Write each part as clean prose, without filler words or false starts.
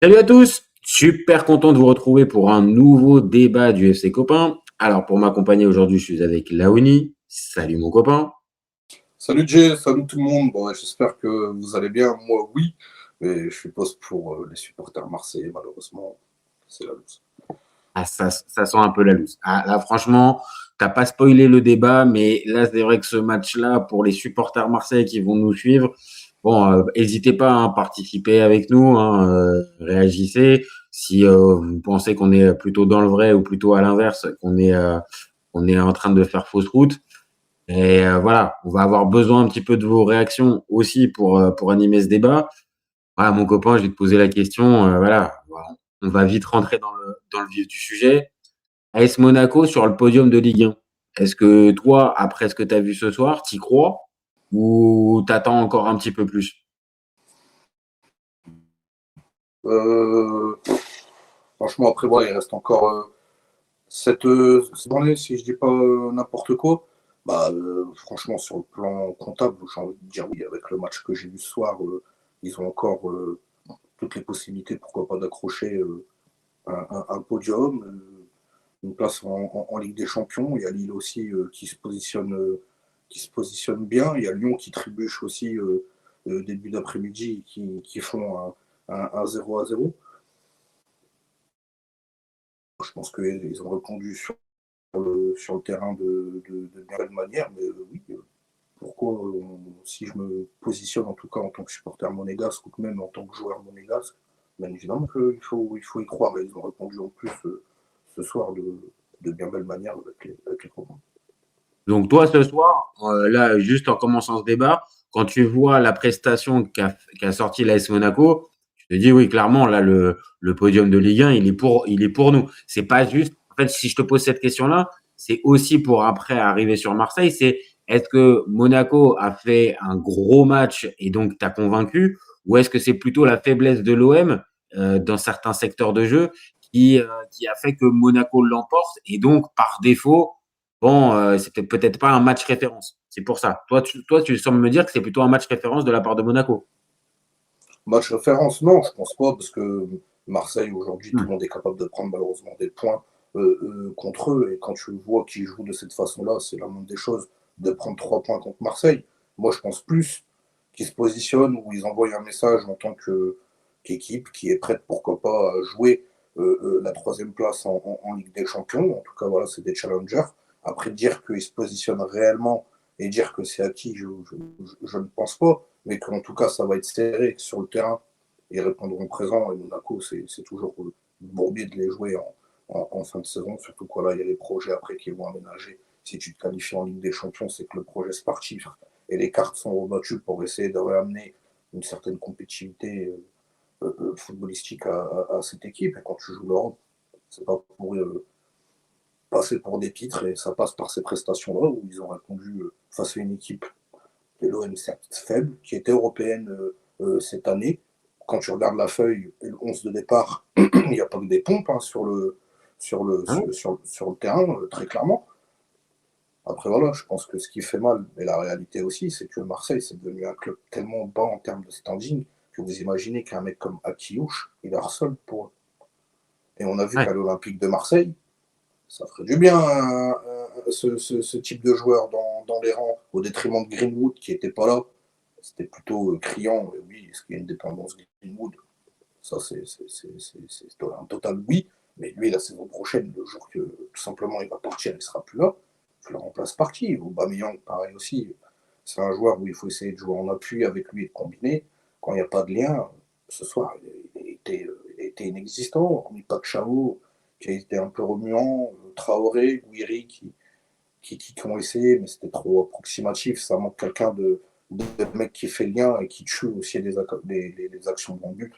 Salut à tous, super content de vous retrouver pour un nouveau débat du FC Copain. Alors pour m'accompagner aujourd'hui, je suis avec Laoni. Salut mon copain. Salut Jay, salut tout le monde. Bon, ouais, j'espère que vous allez bien. Moi, oui, mais je suppose pour les supporters marseillais, malheureusement, c'est la loose. Ah ça sent un peu la loose. Ah, là franchement, t'as pas spoilé le débat, mais là c'est vrai que ce match-là, pour les supporters marseillais qui vont nous suivre, bon, n'hésitez pas à participer avec nous, hein, réagissez. Si vous pensez qu'on est plutôt dans le vrai ou plutôt à l'inverse, qu'on est en train de faire fausse route. Et voilà, on va avoir besoin un petit peu de vos réactions aussi pour animer ce débat. Voilà, mon copain, je vais te poser la question. Voilà, on va vite rentrer dans le vif du sujet. AS Monaco sur le podium de Ligue 1. Est-ce que toi, après ce que tu as vu ce soir, t'y crois ou t'attends encore un petit peu plus? Euh, Franchement, après, voilà, il reste encore cette journée, si je dis pas n'importe quoi. Bah, franchement, sur le plan comptable, j'ai envie de dire oui, avec le match que j'ai vu ce soir, ils ont encore toutes les possibilités, pourquoi pas, d'accrocher un podium. Une place en Ligue des Champions. Il y a Lille aussi qui se positionne bien. Il y a Lyon qui trébuche aussi début d'après-midi, qui font un 0-0. Je pense qu'ils ont répondu sur le terrain de bien belle manière, mais oui, pourquoi, si je me positionne en tout cas en tant que supporter monégasque ou même en tant que joueur monégasque, bien évidemment qu'il faut y croire. Et ils ont répondu en plus ce soir de bien belle manière avec les Romains. Donc toi, ce soir, là, juste en commençant ce débat, quand tu vois la prestation qu'a sorti l'AS Monaco, tu te dis oui, clairement, là, le podium de Ligue 1, il est pour nous. C'est pas juste. En fait, si je te pose cette question-là, c'est aussi pour après arriver sur Marseille. C'est est-ce que Monaco a fait un gros match et donc t'as convaincu, ou est-ce que c'est plutôt la faiblesse de l'OM dans certains secteurs de jeu qui a fait que Monaco l'emporte et donc par défaut bon, c'était peut-être pas un match référence. C'est pour ça. Toi, tu sembles me dire que c'est plutôt un match référence de la part de Monaco. Match référence, non, je pense pas, parce que Marseille, aujourd'hui, tout Hmm. le monde est capable de prendre malheureusement des points contre eux. Et quand tu vois qu'ils jouent de cette façon-là, c'est la moindre des choses de prendre 3 points contre Marseille. Moi, je pense plus qu'ils se positionnent ou ils envoient un message en tant qu'équipe qui est prête, pourquoi pas, à jouer la troisième place en Ligue des Champions. En tout cas, voilà, c'est des challengers. Après, dire qu'ils se positionnent réellement et dire que c'est acquis, je ne pense pas, mais qu'en tout cas, ça va être serré sur le terrain. Ils répondront présent. Et Monaco, c'est toujours bourbier de les jouer en fin de saison, surtout quoi là, il y a les projets après qui vont aménager. Si tu te qualifies en Ligue des Champions, c'est que le projet sportif et les cartes sont rebattues pour essayer de réamener une certaine compétitivité footballistique à cette équipe. Et quand tu joues l'Europe, c'est pas pour passer pour des titres, et ça passe par ces prestations-là où ils ont répondu face à une équipe de l'OM certes faible, qui était européenne cette année. Quand tu regardes la feuille et le 11 de départ, il n'y a pas que des pompes hein, Hein. sur le terrain, très clairement. Après, voilà, je pense que ce qui fait mal, et la réalité aussi, c'est que Marseille, c'est devenu un club tellement bas en termes de standing que vous imaginez qu'un mec comme Akiyouche, il est seul pour eux. Et on a vu Ouais. qu'à l'Olympique de Marseille, ça ferait du bien ce type de joueur dans les rangs, au détriment de Greenwood qui n'était pas là. C'était plutôt criant. Et oui, est-ce qu'il y a une dépendance Greenwood? Ça, c'est un total oui. Mais lui, la saison prochaine, le jour que tout simplement il va partir, il ne sera plus là. Je le remplace par qui? Aubameyang, pareil aussi. C'est un joueur où il faut essayer de jouer en appui avec lui et de combiner. Quand il n'y a pas de lien, ce soir, il a été inexistant. On pas que Chao, qui a été un peu remuant, Traoré, Guiri, qui ont essayé, mais c'était trop approximatif. Ça manque quelqu'un de mec qui fait le lien et qui tue aussi les actions dans le but.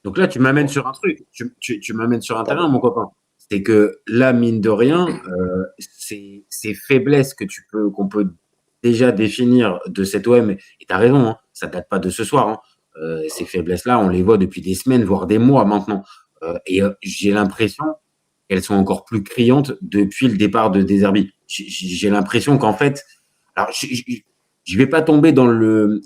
Donc là, tu m'amènes Bon, sur un truc. Tu m'amènes sur un terrain, pardon. mon copain. C'est que là, mine de rien, ces faiblesses qu'on peut déjà définir de cet OM, et tu as raison, hein, ça date pas de ce soir. Hein. Ces faiblesses-là, on les voit depuis des semaines, voire des mois maintenant. J'ai l'impression qu'elles sont encore plus criantes depuis le départ de Deserbi. J'ai l'impression qu'en fait, alors je vais pas tomber dans le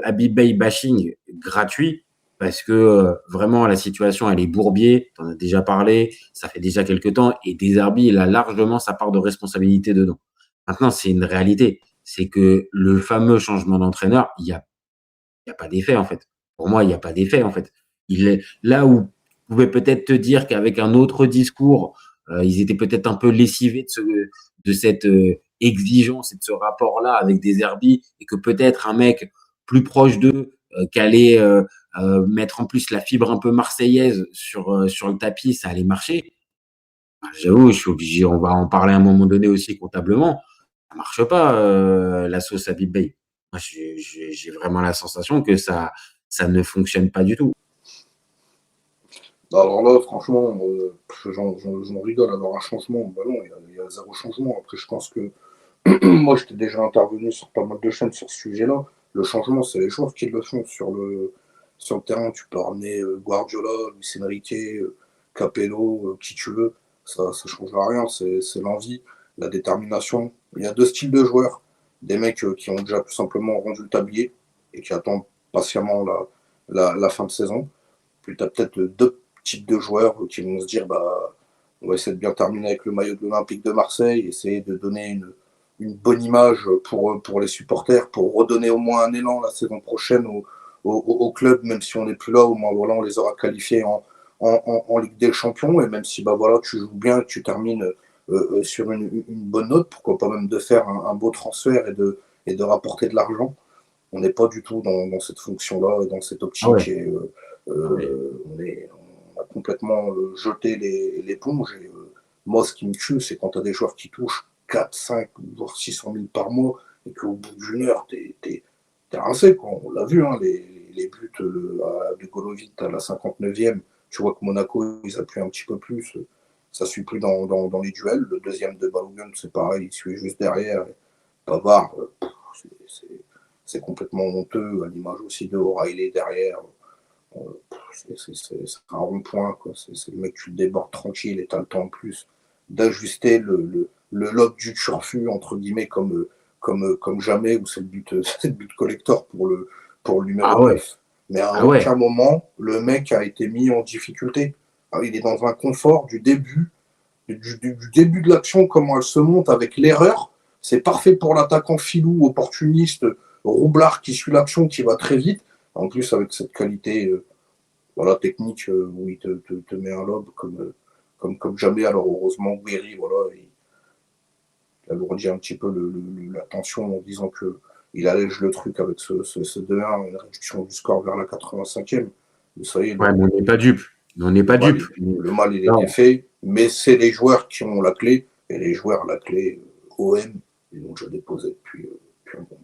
Habib Beye bashing gratuit, parce que vraiment la situation elle est bourbier, tu en as déjà parlé, ça fait déjà quelques temps et Deserbi il a largement sa part de responsabilité dedans. Maintenant, c'est une réalité, c'est que le fameux changement d'entraîneur, il y a pas d'effet en fait. Pour moi, il y a pas d'effet en fait. Il est là où vous pouvez peut-être te dire qu'avec un autre discours, ils étaient peut-être un peu lessivés de cette exigence et de ce rapport-là avec Deserbi et que peut-être un mec plus proche d'eux qui allait mettre en plus la fibre un peu marseillaise sur le tapis, ça allait marcher. J'avoue, je suis obligé, on va en parler à un moment donné aussi comptablement. Ça marche pas, la sauce à Big Bay. Moi, j'ai vraiment la sensation que ça ne fonctionne pas du tout. Alors là, franchement, j'en rigole. Alors un changement, bah non, il y a zéro changement. Après, je pense que moi, j'étais déjà intervenu sur pas mal de chaînes sur ce sujet-là. Le changement, c'est les joueurs qui le font sur le terrain. Tu peux ramener Guardiola, Luis Enrique, Capello, qui tu veux. Ça ne changera rien. C'est l'envie, la détermination. Il y a deux styles de joueurs. Des mecs qui ont déjà tout simplement rendu le tablier et qui attendent patiemment la fin de saison. Puis tu as peut-être deux types de joueurs qui vont se dire bah, on va essayer de bien terminer avec le maillot de l'Olympique de Marseille, essayer de donner une bonne image pour les supporters, pour redonner au moins un élan la saison prochaine au club, même si on n'est plus là, au moins voilà, on les aura qualifiés en Ligue des Champions, et même si bah, voilà, tu joues bien, tu termines sur une bonne note, pourquoi pas même de faire un beau transfert et de rapporter de l'argent. On n'est pas du tout dans cette fonction-là, dans cette Ah optique, ouais. et on a complètement jeté l'éponge. Et moi, ce qui me tue, c'est quand tu as des joueurs qui touchent 4, 5, voire 600 000 par mois, et qu'au bout d'une heure, t'es rincé, quoi. On l'a vu, hein, les buts de Golovin à la 59e, tu vois que Monaco, ils appuient un petit peu plus, ça ne suit plus dans les duels. Le deuxième de Balogun, c'est pareil, il suit juste derrière. Pavard, c'est complètement honteux, à l'image aussi de O'Reilly derrière. C'est un rond-point, quoi. C'est le mec, tu le débordes tranquille et tu as le temps en plus d'ajuster le lob du turfu, entre guillemets, comme jamais, où c'est le but collector pour le Ah numéro ouais. 9. Mais à Ah ouais. aucun moment, le mec a été mis en difficulté. Alors, il est dans un confort du début de l'action, comment elle se monte avec l'erreur. C'est parfait pour l'attaquant filou, opportuniste, roublard qui suit l'action, qui va très vite. En plus, avec cette qualité voilà, technique où il te met un lob comme jamais. Alors, heureusement, Guéry, voilà, il alourdit un petit peu la tension en disant qu'il allège le truc avec ce 2-1, une réduction du score vers la 85e. Mais ça y est, Ouais, mais on n'est pas dupe. On n'est le pas mal, dupe. le mal, il était Non. fait, mais c'est les joueurs qui ont la clé, et les joueurs, la clé, OM, ils l'ont déjà déposé depuis un bon moment.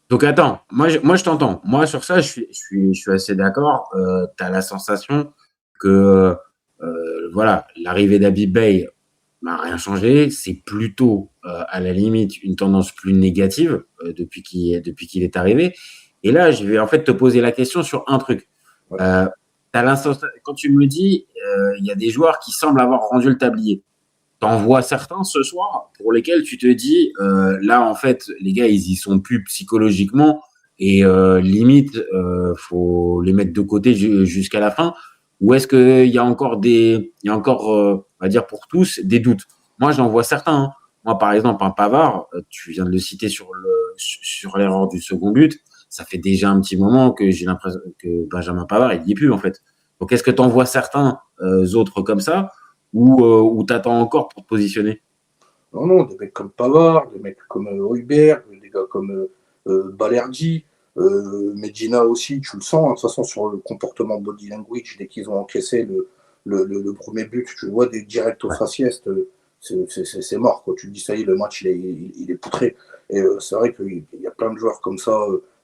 Donc attends, moi je t'entends. Moi sur ça, je suis assez d'accord. Tu as la sensation que voilà, l'arrivée d'Habib Bey n'a rien changé. C'est plutôt à la limite une tendance plus négative depuis qu'il est arrivé. Et là, je vais en fait te poser la question sur un truc. Ouais. Quand tu me dis, il y a des joueurs qui semblent avoir rendu le tablier. T'en vois certains ce soir pour lesquels tu te dis là en fait les gars ils y sont plus psychologiquement et limite faut les mettre de côté jusqu'à la fin ou est-ce que il y a encore on va dire pour tous des doutes. Moi j'en vois certains, hein. Moi par exemple un Pavard, tu viens de le citer sur l'erreur du second but, ça fait déjà un petit moment que j'ai l'impression que Benjamin Pavard il y est plus en fait. Donc est-ce que tu en vois certains autres comme ça ou t'attends encore pour te positionner? Non, non, des mecs comme Pavard, des mecs comme Heuberg, des gars comme Balerdi, Medina aussi, tu le sens, hein, de toute façon, sur le comportement body language, dès qu'ils ont encaissé le premier but, tu le vois direct au Ouais. faciès, c'est mort. Quoi. Tu te dis, ça y est, le match, il est poutré. Et c'est vrai qu'il y a plein de joueurs comme ça.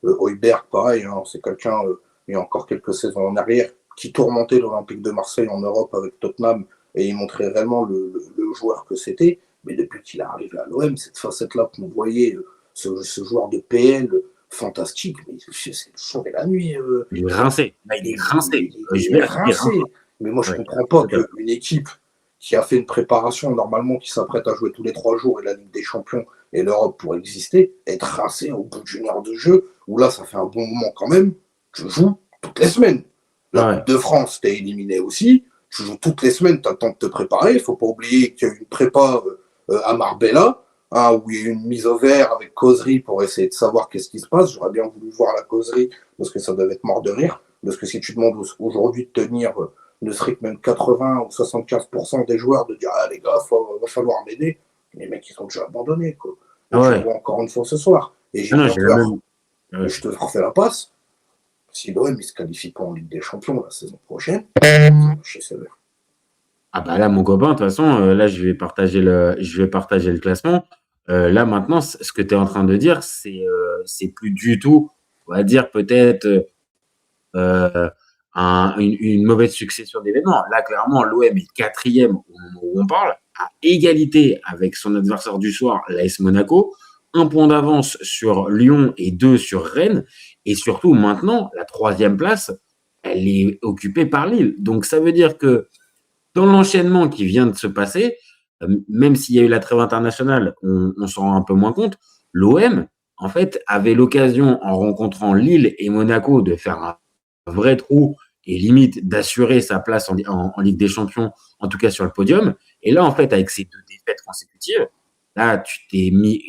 Heuberg, pareil, hein, c'est quelqu'un, il y a encore quelques saisons en arrière, qui tourmentait l'Olympique de Marseille en Europe avec Tottenham, et il montrait réellement le joueur que c'était. Mais depuis qu'il est arrivé à l'OM, cette facette-là qu'on voyait, ce joueur de PL fantastique, mais c'est le jour et la nuit. Il est rincé. Là, il est rincé. Je Il veux est dire, il est rincé. rincé. Mais moi, je ne Ouais, comprends pas totalement. qu'une équipe qui a fait une préparation normalement, qui s'apprête à jouer tous les 3 jours et la Ligue des Champions et l'Europe pour exister, être rincé au bout d'une heure de jeu, où là, ça fait un bon moment quand même, je joue toutes les semaines. La Ah ouais. Coupe de France, t'es éliminé aussi. Tu joues toutes les semaines, t'as le temps de te préparer. Il faut pas oublier qu'il y a eu une prépa à Marbella, hein, où il y a eu une mise au vert avec causerie pour essayer de savoir qu'est-ce qui se passe. J'aurais bien voulu voir la causerie parce que ça devait être mort de rire. Parce que si tu demandes aujourd'hui de tenir ne serait que même 80 ou 75% des joueurs de dire ah les gars, va falloir m'aider, les mecs ils sont déjà abandonnés quoi. Et Ah tu le ouais. vois encore une fois ce soir. Et Ah j'ai non, bien j'ai la peur. même. Ouais. Je te refais la passe. Si l'OM ne se qualifie pas en Ligue des Champions la saison prochaine, chez sévère. Ah bah là, mon copain, de toute façon, là, je vais partager le classement. Là, maintenant, ce que tu es en train de dire, c'est plus du tout, on va dire, peut-être une mauvaise succession d'événements. Là, clairement, l'OM est quatrième au moment où on parle, à égalité avec son adversaire du soir, l'AS Monaco, un point d'avance sur Lyon et deux sur Rennes. Et surtout, maintenant, la troisième place, elle est occupée par Lille. Donc, ça veut dire que dans l'enchaînement qui vient de se passer, même s'il y a eu la trêve internationale, on s'en rend un peu moins compte, l'OM, en fait, avait l'occasion, en rencontrant Lille et Monaco, de faire un vrai trou et limite d'assurer sa place en Ligue des Champions, en tout cas sur le podium. Et là, en fait, avec ces deux défaites consécutives, là, tu t'es mis,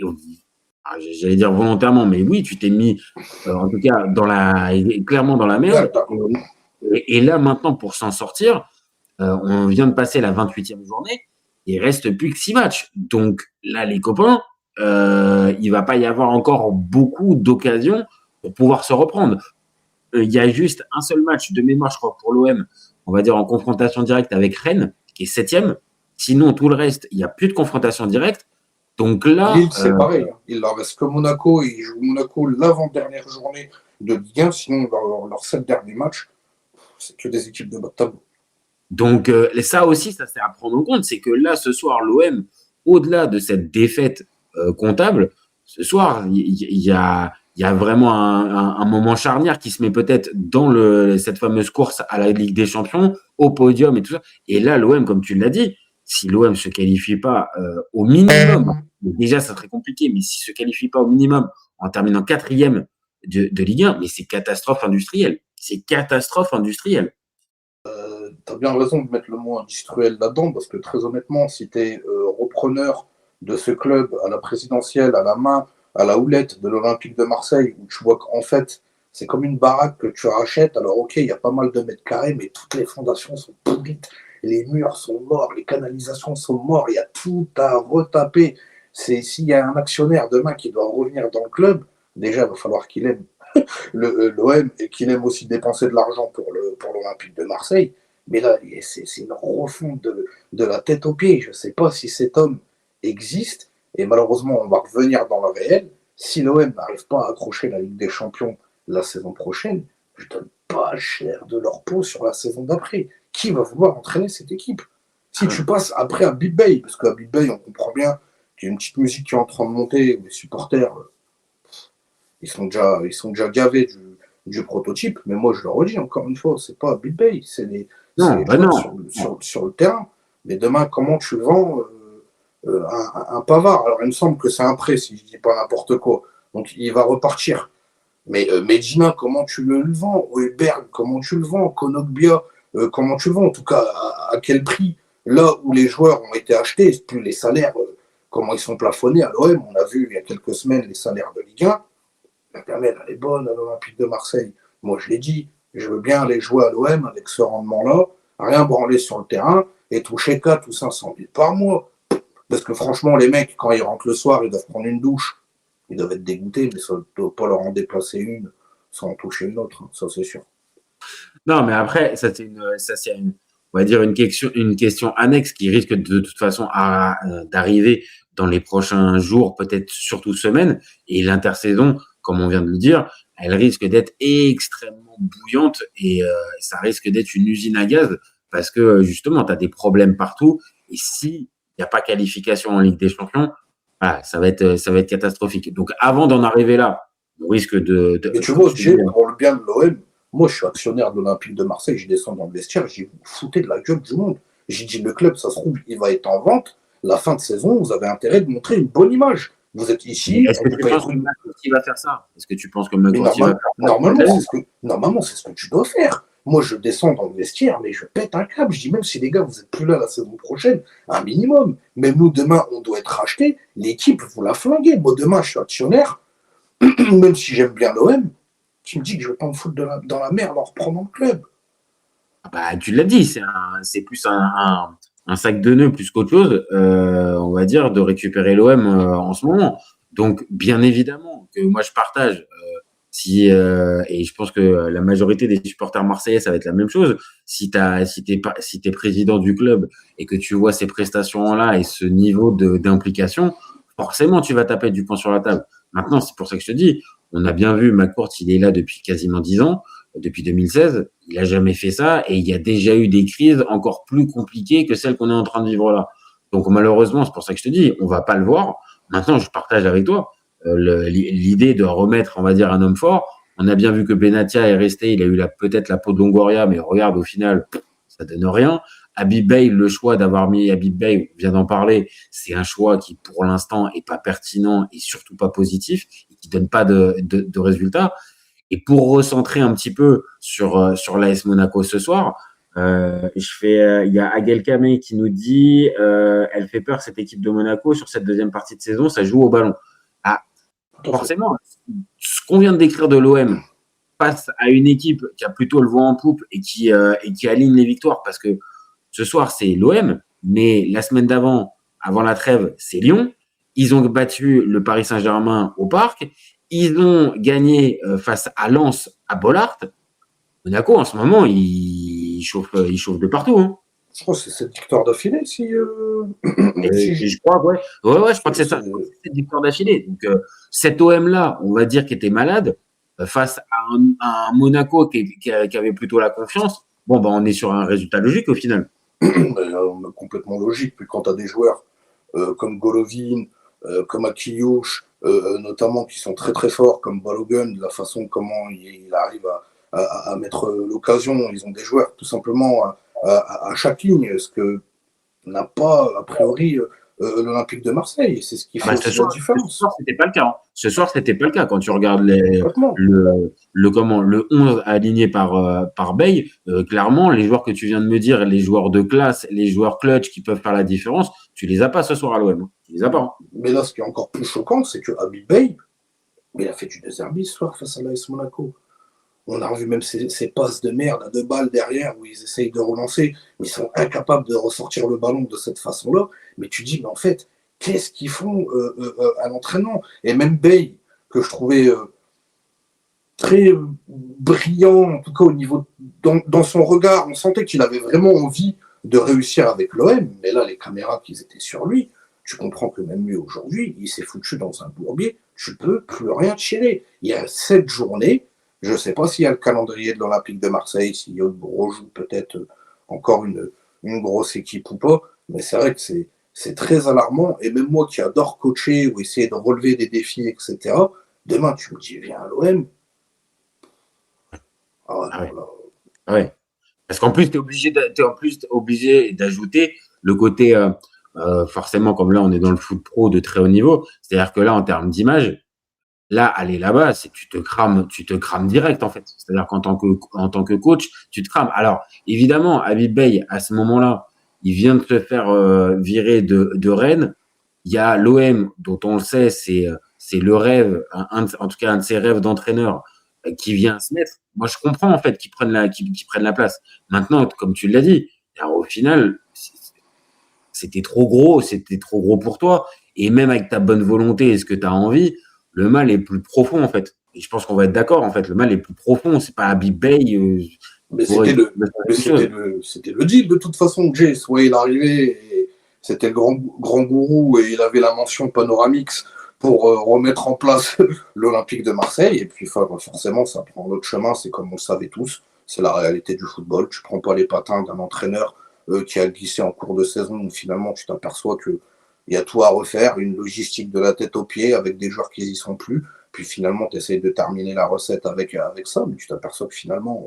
j'allais dire volontairement, mais oui, tu t'es mis, en tout cas, clairement dans la merde. Et là, maintenant, pour s'en sortir, on vient de passer la 28e journée. Il reste plus que 6 matchs. Donc là, les copains, il va pas y avoir encore beaucoup d'occasions pour pouvoir se reprendre. Il y a juste un seul match de mémoire, je crois, pour l'OM, on va dire en confrontation directe avec Rennes, qui est 7e. Sinon, tout le reste, il n'y a plus de confrontation directe. Donc là. Lille, c'est pareil. Hein. Il leur reste que Monaco. Ils jouent Monaco l'avant-dernière journée de Ligue 1. Sinon, leurs 7 derniers matchs, c'est que des équipes de bas de tableau. Donc, ça aussi, ça c'est à prendre en compte. C'est que là, ce soir, l'OM, au-delà de cette défaite comptable, ce soir, il y a vraiment un moment charnière qui se met peut-être dans cette fameuse course à la Ligue des Champions, au podium et tout ça. Et là, l'OM, comme tu l'as dit, si l'OM ne se qualifie pas au minimum, déjà, ça serait compliqué, mais s'il ne se qualifie pas au minimum en terminant quatrième de Ligue 1, mais c'est catastrophe industrielle. C'est catastrophe industrielle. Tu as bien raison de mettre le mot industriel là-dedans, parce que très honnêtement, si tu es repreneur de ce club à la présidentielle, à la main, à la houlette de l'Olympique de Marseille, où tu vois qu'en fait, c'est comme une baraque que tu rachètes, alors ok, il y a pas mal de mètres carrés, mais toutes les fondations sont pourrites, les murs sont morts, les canalisations sont morts, il y a tout à retaper. S'il y a un actionnaire demain qui doit revenir dans le club, déjà, il va falloir qu'il aime l'OM et qu'il aime aussi dépenser de l'argent pour l'Olympique de Marseille. Mais là, c'est une refonte de la tête aux pieds. Je ne sais pas si cet homme existe. Et malheureusement, on va revenir dans le réel. Si l'OM n'arrive pas à accrocher la Ligue des Champions la saison prochaine, je donne pas cher de leur peau sur la saison d'après. Qui va vouloir entraîner cette équipe? Si tu passes après à Big Bay, parce qu'à Big Bay, on comprend bien qu'il y a une petite musique qui est en train de monter, les supporters, ils sont déjà gavés du prototype, mais moi je le redis encore une fois, c'est pas Big Bay, c'est les joueurs sur le terrain. Mais demain, comment tu vends un Pavard? Alors il me semble que c'est un prêt, si je dis pas n'importe quoi. Donc il va repartir. Mais Medina, comment tu le vends? Heuberg, comment tu le vends? Konokbia, comment tu le vends? En tout cas, à quel prix? Là où les joueurs ont été achetés, plus les salaires, comment ils sont plafonnés à l'OM. On a vu il y a quelques semaines les salaires de Ligue 1. La gamelle, elle est bonne à l'Olympique de Marseille. Moi, je l'ai dit, je veux bien aller jouer à l'OM avec ce rendement-là, rien branler sur le terrain et toucher 4 ou 500 000 par mois. Parce que franchement, les mecs, quand ils rentrent le soir, ils doivent prendre une douche. Ils doivent être dégoûtés, mais ça ne doit pas leur en déplacer une sans en toucher une autre, hein, ça c'est sûr. Non, mais après, ça c'est on va dire une question annexe qui risque de toute façon d'arriver dans les prochains jours, peut-être surtout semaines. Et l'intersaison, comme on vient de le dire, elle risque d'être extrêmement bouillante et ça risque d'être une usine à gaz parce que justement, tu as des problèmes partout. Et s'il n'y a pas qualification en Ligue des Champions, voilà, ça va être catastrophique. Donc, avant d'en arriver là, on risque Mais tu vois, Jay, pour le bien de l'OM, moi, je suis actionnaire de l'Olympique de Marseille, je descends dans le vestiaire, j'ai vous foutez de la gueule du monde. J'ai dit, le club, ça se trouve, il va être en vente. La fin de saison, vous avez intérêt de montrer une bonne image. Vous êtes ici. Est-ce que tu penses que McCarthy va faire ça? Est-ce que tu penses que McCarthy va faire ça? Normalement, c'est ce que tu dois faire. Moi, je descends dans le vestiaire, mais je pète un câble. Je dis, même si les gars, vous n'êtes plus là la saison prochaine, un minimum. Même nous, demain, on doit être racheté. L'équipe, vous la flinguez. Moi, demain, je suis actionnaire. Même si j'aime bien l'OM, tu me dis que je ne vais pas me foutre dans la merde en reprenant le club. Ah bah, tu l'as dit, c'est plus un sac de nœuds plus qu'autre chose, on va dire, de récupérer l'OM en ce moment. Donc, bien évidemment, que moi je partage. Et je pense que la majorité des supporters marseillais, ça va être la même chose. Si t'es président du club et que tu vois ces prestations-là et ce niveau d'implication, forcément, tu vas taper du poing sur la table. Maintenant, c'est pour ça que je te dis, on a bien vu, McCourt, il est là depuis quasiment 10 ans, depuis 2016. Il a jamais fait ça et il y a déjà eu des crises encore plus compliquées que celles qu'on est en train de vivre là. Donc, malheureusement, c'est pour ça que je te dis, on va pas le voir. Maintenant, je partage avec toi l'idée de remettre, on va dire, un homme fort. On a bien vu que Benatia est resté, il a eu peut-être la peau de Longoria, mais regarde, au final, ça donne rien. Habib Beye, le choix d'avoir mis Habib Beye, on vient d'en parler, c'est un choix qui, pour l'instant, est pas pertinent et surtout pas positif, et qui donne pas de résultats. Et pour recentrer un petit peu sur l'AS Monaco ce soir, il y a Agel Kamé qui nous dit, elle fait peur cette équipe de Monaco sur cette deuxième partie de saison, ça joue au ballon. Ah, forcément, ce qu'on vient de décrire de l'OM face à une équipe qui a plutôt le vent en poupe et qui aligne les victoires, parce que ce soir, c'est l'OM, mais la semaine d'avant, avant la trêve, c'est Lyon. Ils ont battu le Paris Saint-Germain au Parc. Ils ont gagné face à Lens à Bollaert. Monaco, en ce moment, il chauffe de partout. Hein. Je crois que c'est cette victoire d'affilée, si je crois, ouais. Ouais, je crois que c'est ça. C'est cette victoire d'affilée. Donc, cet OM-là, on va dire, qui était malade, face à un Monaco qui avait plutôt la confiance, bon, on est sur un résultat logique au final. Complètement logique. Puis quand tu as des joueurs comme Golovin, comme Akiliouche, notamment qui sont très très forts, comme Balogun, la façon comment il arrive à mettre l'occasion, ils ont des joueurs tout simplement à chaque ligne, ce que n'a pas a priori l'Olympique de Marseille. C'est ce qui fait la différence. Ce soir, c'était pas le cas. Hein. Ce soir, c'était pas le cas. Quand tu regardes le 11 aligné par Bey, clairement, les joueurs que tu viens de me dire, les joueurs de classe, les joueurs clutch qui peuvent faire la différence, tu les as pas ce soir à l'OM. Tu les as pas. Hein. Mais là, ce qui est encore plus choquant, c'est que Habib Bey, il a fait du désherbis ce soir face à l'AS Monaco. On a revu même ces passes de merde à 2 balles derrière où ils essayent de relancer, mais ils sont incapables de ressortir le ballon de cette façon-là. Mais tu dis, mais en fait, qu'est-ce qu'ils font à l'entraînement? Et même Bey, que je trouvais très brillant, en tout cas au niveau dans son regard, on sentait qu'il avait vraiment envie de réussir avec l'OM. Mais là, les caméras qui étaient sur lui, tu comprends que même lui aujourd'hui, il s'est foutu dans un bourbier. Tu peux plus rien tirer. Il y a 7 journées. Je ne sais pas s'il y a le calendrier de l'Olympique de Marseille, s'il y a rejoue peut-être encore une grosse équipe ou pas, mais c'est vrai que c'est très alarmant. Et même moi qui adore coacher ou essayer de relever des défis, etc., demain tu me dis viens à l'OM. Ouais. Parce qu'en plus, tu es obligé d'ajouter le côté, forcément, comme là on est dans le foot pro de très haut niveau, c'est-à-dire que là, en termes d'image, là, aller là-bas, tu te crames direct, en fait. C'est-à-dire qu'en tant que coach, tu te crames. Alors, évidemment, Habib Beye, à ce moment-là, il vient de se faire virer de Rennes. Il y a l'OM, dont on le sait, c'est le rêve, en tout cas, un de ses rêves d'entraîneur qui vient se mettre. Moi, je comprends, en fait, qu'ils prennent la place. Maintenant, comme tu l'as dit, alors, au final, c'était trop gros pour toi. Et même avec ta bonne volonté et ce que tu as envie, le mal est plus profond, en fait. Et je pense qu'on va être d'accord, en fait. Le mal est plus profond. C'est pas Habib Beye. Mais c'était le deal, de toute façon, Jay. Soit il arrivait, et c'était le grand gourou, et il avait la mention Panoramix pour remettre en place l'Olympique de Marseille. Et puis, forcément, ça prend l'autre chemin. C'est comme on le savait tous. C'est la réalité du football. Tu prends pas les patins d'un entraîneur qui a glissé en cours de saison, où finalement, tu t'aperçois que il y a tout à refaire, une logistique de la tête aux pieds avec des joueurs qui n'y sont plus. Puis finalement, tu essayes de terminer la recette avec ça, mais tu t'aperçois que finalement,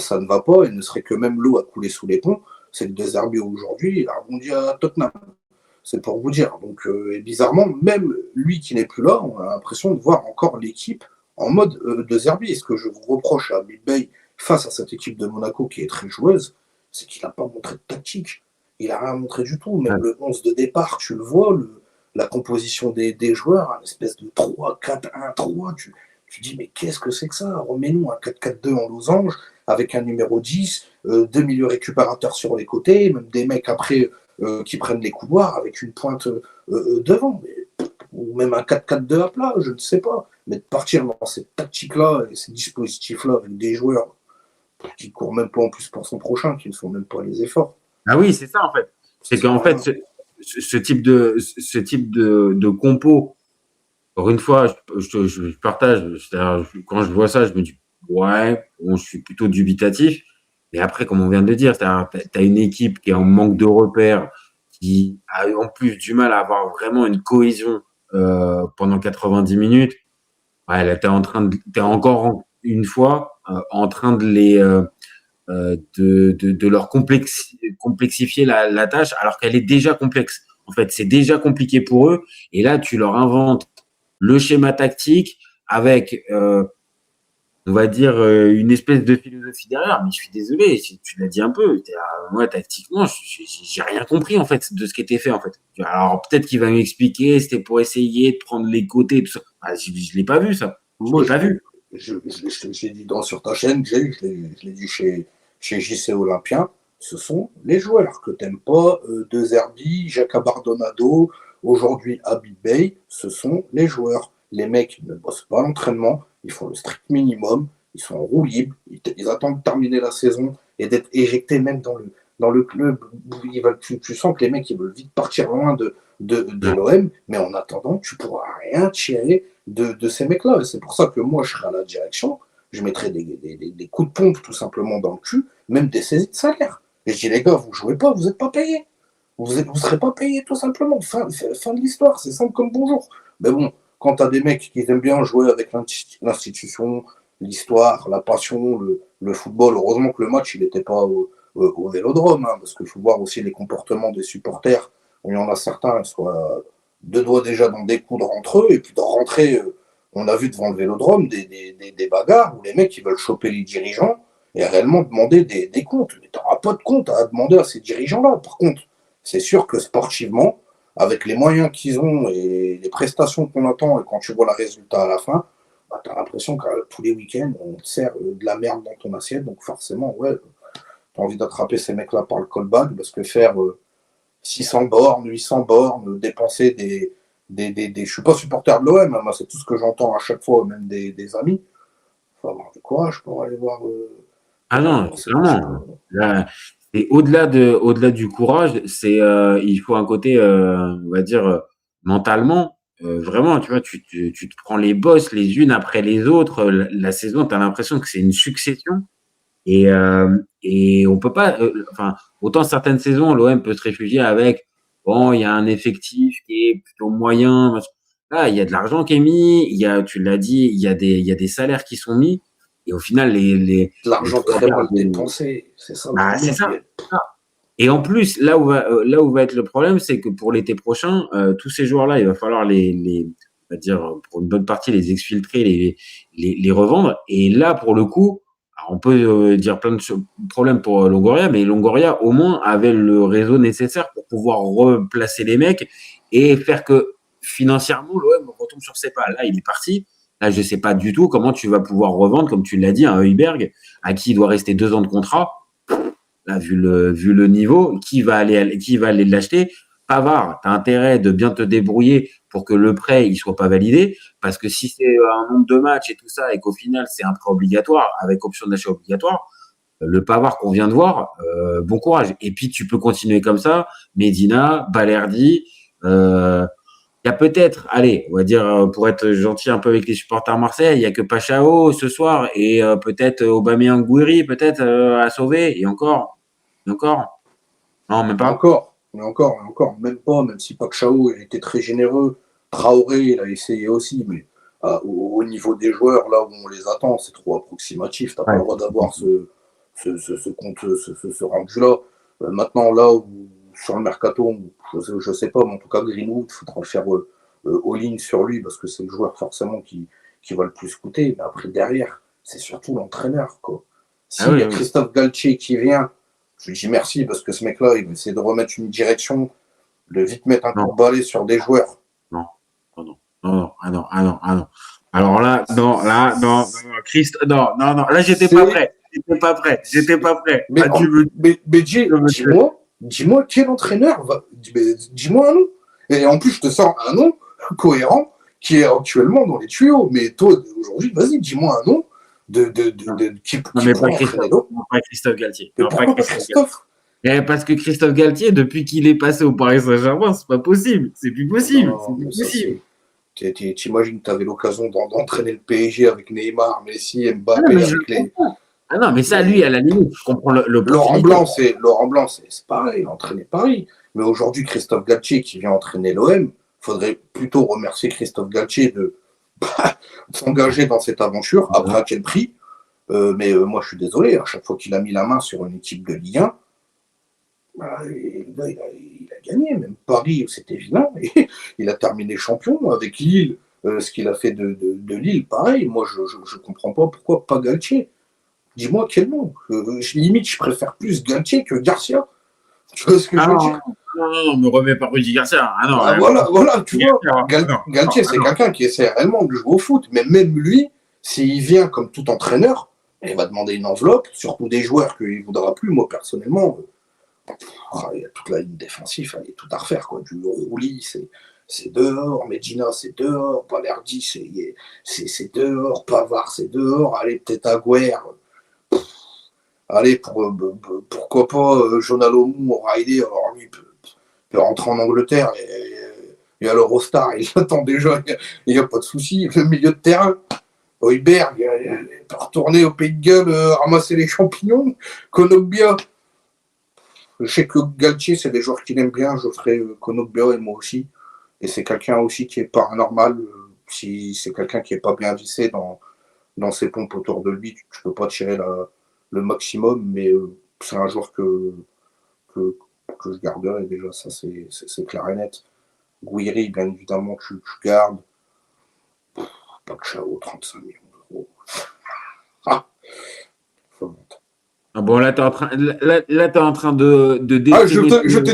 ça ne va pas. Il ne serait que même l'eau à couler sous les ponts. C'est le Deserbi aujourd'hui, il a rebondi à Tottenham. C'est pour vous dire. Donc, et bizarrement, même lui qui n'est plus là, on a l'impression de voir encore l'équipe en mode Deserbi. Et ce que je vous reproche à Habib Beye face à cette équipe de Monaco qui est très joueuse, c'est qu'il n'a pas montré de tactique. Il n'a rien montré du tout. Même Ouais. le 11 de départ, tu le vois, la composition des joueurs, un espèce de 3-4-1-3. Tu dis, mais qu'est-ce que c'est que ça? Remets-nous un 4-4-2 en losange avec un numéro 10, deux milieux récupérateurs sur les côtés, même des mecs après qui prennent les couloirs avec une pointe devant. Ou même un 4-4-2 à plat, je ne sais pas. Mais de partir dans cette tactique-là et ces dispositifs-là avec des joueurs qui ne courent même pas en plus pour son prochain, qui ne font même pas les efforts. Ah oui, c'est ça en fait. Ça C'est sert qu'en à fait, rien. ce type de compo, encore une fois, je partage. Quand je vois ça, je me dis, ouais, bon, je suis plutôt dubitatif. Mais après, comme on vient de le dire, tu as une équipe qui est en manque de repères, qui a en plus du mal à avoir vraiment une cohésion pendant 90 minutes. Ouais, là, t'es encore une fois en train de leur complexifier la tâche alors qu'elle est déjà complexe. En fait, c'est déjà compliqué pour eux. Et là, tu leur inventes le schéma tactique avec, on va dire, une espèce de philosophie derrière. Mais je suis désolé, tu l'as dit un peu. Moi, tactiquement, j'ai rien compris en fait de ce qui était fait en fait. Alors peut-être qu'il va m'expliquer, c'était pour essayer de prendre les côtés, tout ça. Ah, je l'ai pas vu ça. Je Moi, l'ai pas vu. je l'ai dit sur ta chaîne, je l'ai dit chez JC Olympien, ce sont les joueurs que t'aimes pas, De Zerbi, Jacques Abardonado, aujourd'hui Habib Bey, ce sont les joueurs. Les mecs ne bossent pas à l'entraînement, ils font le strict minimum, ils sont en roue libre, ils attendent de terminer la saison et d'être éjectés même dans le club. Tu sens que les mecs ils veulent vite partir loin de Ouais. l'OM, mais en attendant, tu pourras rien tirer de ces mecs-là. Et c'est pour ça que moi, je serai à la direction, je mettrai des coups de pompe tout simplement dans le cul, même des saisies de salaire. Et je dis, les gars, vous jouez pas, vous n'êtes pas payés. Vous ne serez pas payés tout simplement. Fin de l'histoire, c'est simple comme bonjour. Mais bon, quand tu as des mecs qui aiment bien jouer avec l'institution, l'histoire, la passion, le football, heureusement que le match, il n'était pas au Vélodrome, hein, parce qu'il faut voir aussi les comportements des supporters. Il y en a certains, soit deux doigts déjà dans des coups entre eux, et puis de rentrer, on a vu devant le Vélodrome des bagarres où les mecs ils veulent choper les dirigeants et réellement demander des comptes. Mais tu n'auras pas de compte à demander à ces dirigeants-là. Par contre, c'est sûr que sportivement, avec les moyens qu'ils ont et les prestations qu'on attend, et quand tu vois le résultat à la fin, bah, tu as l'impression que tous les week-ends, on te sert de la merde dans ton assiette. Donc forcément, ouais, tu as envie d'attraper ces mecs-là par le callback, parce que faire 600 bornes, 800 bornes, dépenser je suis pas supporter de l'OM, hein, moi c'est tout ce que j'entends à chaque fois, même des amis. Il faut avoir du courage Ah pour aller non, voir ces matchs-là. clairement. Là, et au-delà du courage, il faut un côté, on va dire, mentalement, vraiment, tu vois, tu te prends les bosses les unes après les autres. La saison, tu as l'impression que c'est une succession. Et on peut pas, enfin, autant certaines saisons, l'OM peut se réfugier avec, bon, il y a un effectif qui est plutôt moyen. Là, il y a de l'argent qui est mis, tu l'as dit, il y a des salaires qui sont mis. Et au final, De les l'argent trois très quarts mal dépensé, c'est ça le bah, c'est problème. ça. Et en plus, là où va être le problème, c'est que pour l'été prochain, tous ces joueurs-là, il va falloir on va dire, pour une bonne partie, les exfiltrer, les revendre. Et là, pour le coup, alors on peut dire plein de problèmes pour Longoria, mais Longoria, au moins, avait le réseau nécessaire pour pouvoir replacer les mecs et faire que financièrement, l'OM retombe sur ses pas. Là, il est parti. Là, je ne sais pas du tout comment tu vas pouvoir revendre, comme tu l'as dit, un Heuberg, à qui il doit rester 2 ans de contrat. Là, vu le niveau, qui va aller l'acheter? Pavard, tu as intérêt de bien te débrouiller pour que le prêt il soit pas validé, parce que si c'est un nombre de matchs et tout ça, et qu'au final c'est un prêt obligatoire avec option d'achat obligatoire, le Pavard qu'on vient de voir, bon courage. Et puis tu peux continuer comme ça, Medina, Balerdi, il y a peut-être, allez, on va dire, pour être gentil un peu avec les supporters marseillais, il y a que Pachao ce soir et peut-être Aubameyang Gouiri peut-être à sauver, et encore, non, même pas. Mais encore, même pas, même si Pacquiao il était très généreux, Traoré il a essayé aussi, mais au niveau des joueurs, là où on les attend, c'est trop approximatif, t'as pas le Ouais. droit d'avoir ce compte, ce rendu-là. Maintenant, là où sur le mercato, je sais pas, mais en tout cas Greenwood, il faudra faire all-in sur lui parce que c'est le joueur forcément qui va le plus coûter. Mais après, derrière, c'est surtout l'entraîneur, quoi. Ah S'il y oui, a oui. Christophe Galtier qui vient, je lui dis merci parce que ce mec-là, il va essayer de remettre une direction, de vite mettre un coup Non, de balai sur des joueurs. non, non, non, non, non, ah non, ah non, ah non. Alors là, non, non, non, non, là, j'étais pas C'est. prêt. J'étais pas prêt. Mais, Ah, tu me, tu me- dis-moi quel entraîneur va. Dis-moi un nom. Et en plus, je te sors un nom cohérent qui est actuellement dans les tuyaux. Mais toi, aujourd'hui, vas-y, dis-moi un nom non, non, qui mais pas pourrait entraîner Christophe, l'eau. non, pas Christophe Galtier. Mais Non, pas pourquoi pas Christophe Galtier. Christophe? Parce que Christophe Galtier, depuis qu'il est passé au Paris Saint-Germain, c'est pas possible. C'est plus possible. C'est Non, plus mais ça, possible. c'est. T'imagines que tu avais l'occasion d'entraîner le PSG avec Neymar, Messi, Ah non, Mbappé, mais je le avec les. comprends. Ah non, mais ça, lui, à Mais la limite, je comprends Laurent l'opportunité. Blanc, c'est pareil, il a entraîné Paris. Mais aujourd'hui, Christophe Galtier qui vient entraîner l'OM, il faudrait plutôt remercier Christophe Galtier de s'engager dans cette aventure. Après, Voilà. à quel prix? Mais moi, je suis désolé, à chaque fois qu'il a mis la main sur une équipe de Ligue 1, bah, il a gagné. Même Paris, c'est évident. Et il a terminé champion avec Lille. Ce qu'il a fait de Lille, pareil. Moi, je comprends pas pourquoi pas Galtier. Dis-moi quel nom. Limite, je préfère plus Galtier que Garcia. Tu vois ce que Ah je veux non, dire? non, non, me remets pas Rudy Garcia. Ah non, Bah voilà, tu Rudy vois. Garcia, ah non, ah non, Galtier, ah c'est non. quelqu'un qui essaie réellement de jouer au foot. Mais même lui, s'il vient comme tout entraîneur, il va demander une enveloppe, surtout des joueurs qu'il ne voudra plus. Moi, personnellement, il y a toute la ligne défensive, il y a tout à refaire. Quoi. Du Rouli, c'est dehors. Medina, c'est dehors. Balerdi, c'est dehors. Pavard, c'est dehors. Allez, peut-être Agüer. Allez, pourquoi pas Jonalomou, O'Reilly, alors lui peut rentrer en Angleterre et à l'Eurostar, il attend déjà, il n'y a pas de souci. Le milieu de terrain, Heuberg, il peut retourner au Pays de Galles, ramasser les champignons. Konopia, je sais que Galtier, c'est des joueurs qu'il aime bien, je ferai Konopia et moi aussi. Et c'est quelqu'un aussi qui est paranormal. Si c'est quelqu'un qui n'est pas bien vissé dans ses pompes autour de lui, tu ne peux pas tirer le maximum, mais c'est un joueur que, que je garderai déjà, ça c'est clair et net. Guiri, bien évidemment, tu gardes. Pacquiao, 35 millions d'euros. Ah, Ah bon, là, t'es en train de je déprimer te, tout je le te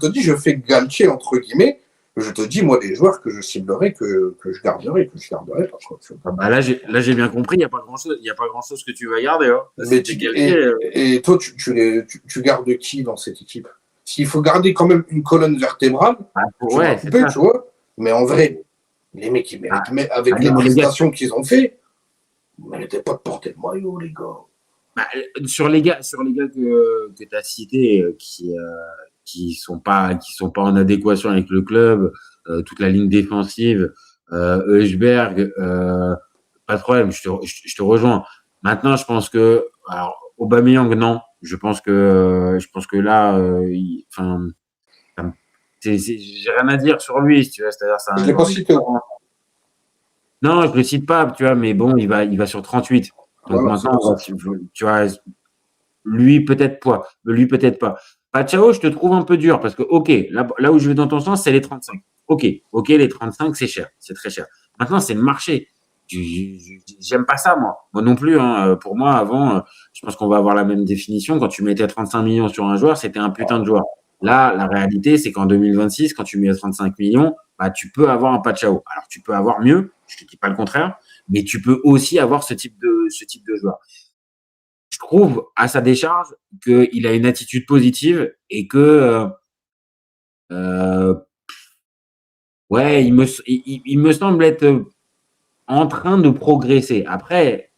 monde. dis, je fais Galtier entre guillemets. Je te dis, moi, des joueurs que je ciblerai, que je garderai pas. Quoi, Ah bah là, j'ai bien compris, il n'y a pas grand-chose, il y a pas grand-chose que tu vas garder. Hein. Là, Mais c'était Galtier. et toi, tu gardes qui dans cette équipe? S'il faut garder quand même une colonne vertébrale, Ah, tu vas ouais, c'est couper, ça. tu vois. Mais en vrai, les mecs, ils Ah, méritent, mais avec ah non, les mais les gars, prestations qu'ils ont fait, ils ne méritaient pas de porter le maillot, les gars. bah, sur les gars que tu as cités, qui sont pas en adéquation avec le club, toute la ligne défensive, Heuchberg, pas de problème, je te rejoins. Maintenant, je pense que, alors, Aubameyang, non. Je pense que là, enfin, j'ai rien à dire sur lui, si tu vois. C'est-à-dire, c'est Je un ne l'ai pas grand cité. vétéran. Non, je le cite pas, tu vois, mais bon, il va sur 38. Donc Voilà, c'est maintenant, pour ça. tu vois, lui peut-être pas, lui peut-être pas. Pachao, je te trouve un peu dur parce que, ok, là où je vais dans ton sens, c'est les 35. Ok, les 35, c'est cher, c'est très cher. Maintenant, c'est le marché. J'aime pas ça, moi. Moi non plus. Hein. Pour moi, avant, je pense qu'on va avoir la même définition. Quand tu mettais 35 millions sur un joueur, c'était un putain de joueur. Là, la réalité, c'est qu'en 2026, quand tu mets 35 millions, bah, tu peux avoir un Pachao. Alors, tu peux avoir mieux, je ne te dis pas le contraire, mais tu peux aussi avoir ce type de joueur. Je trouve à sa décharge qu'il a une attitude positive et que euh, ouais, il me semble être en train de progresser. Après,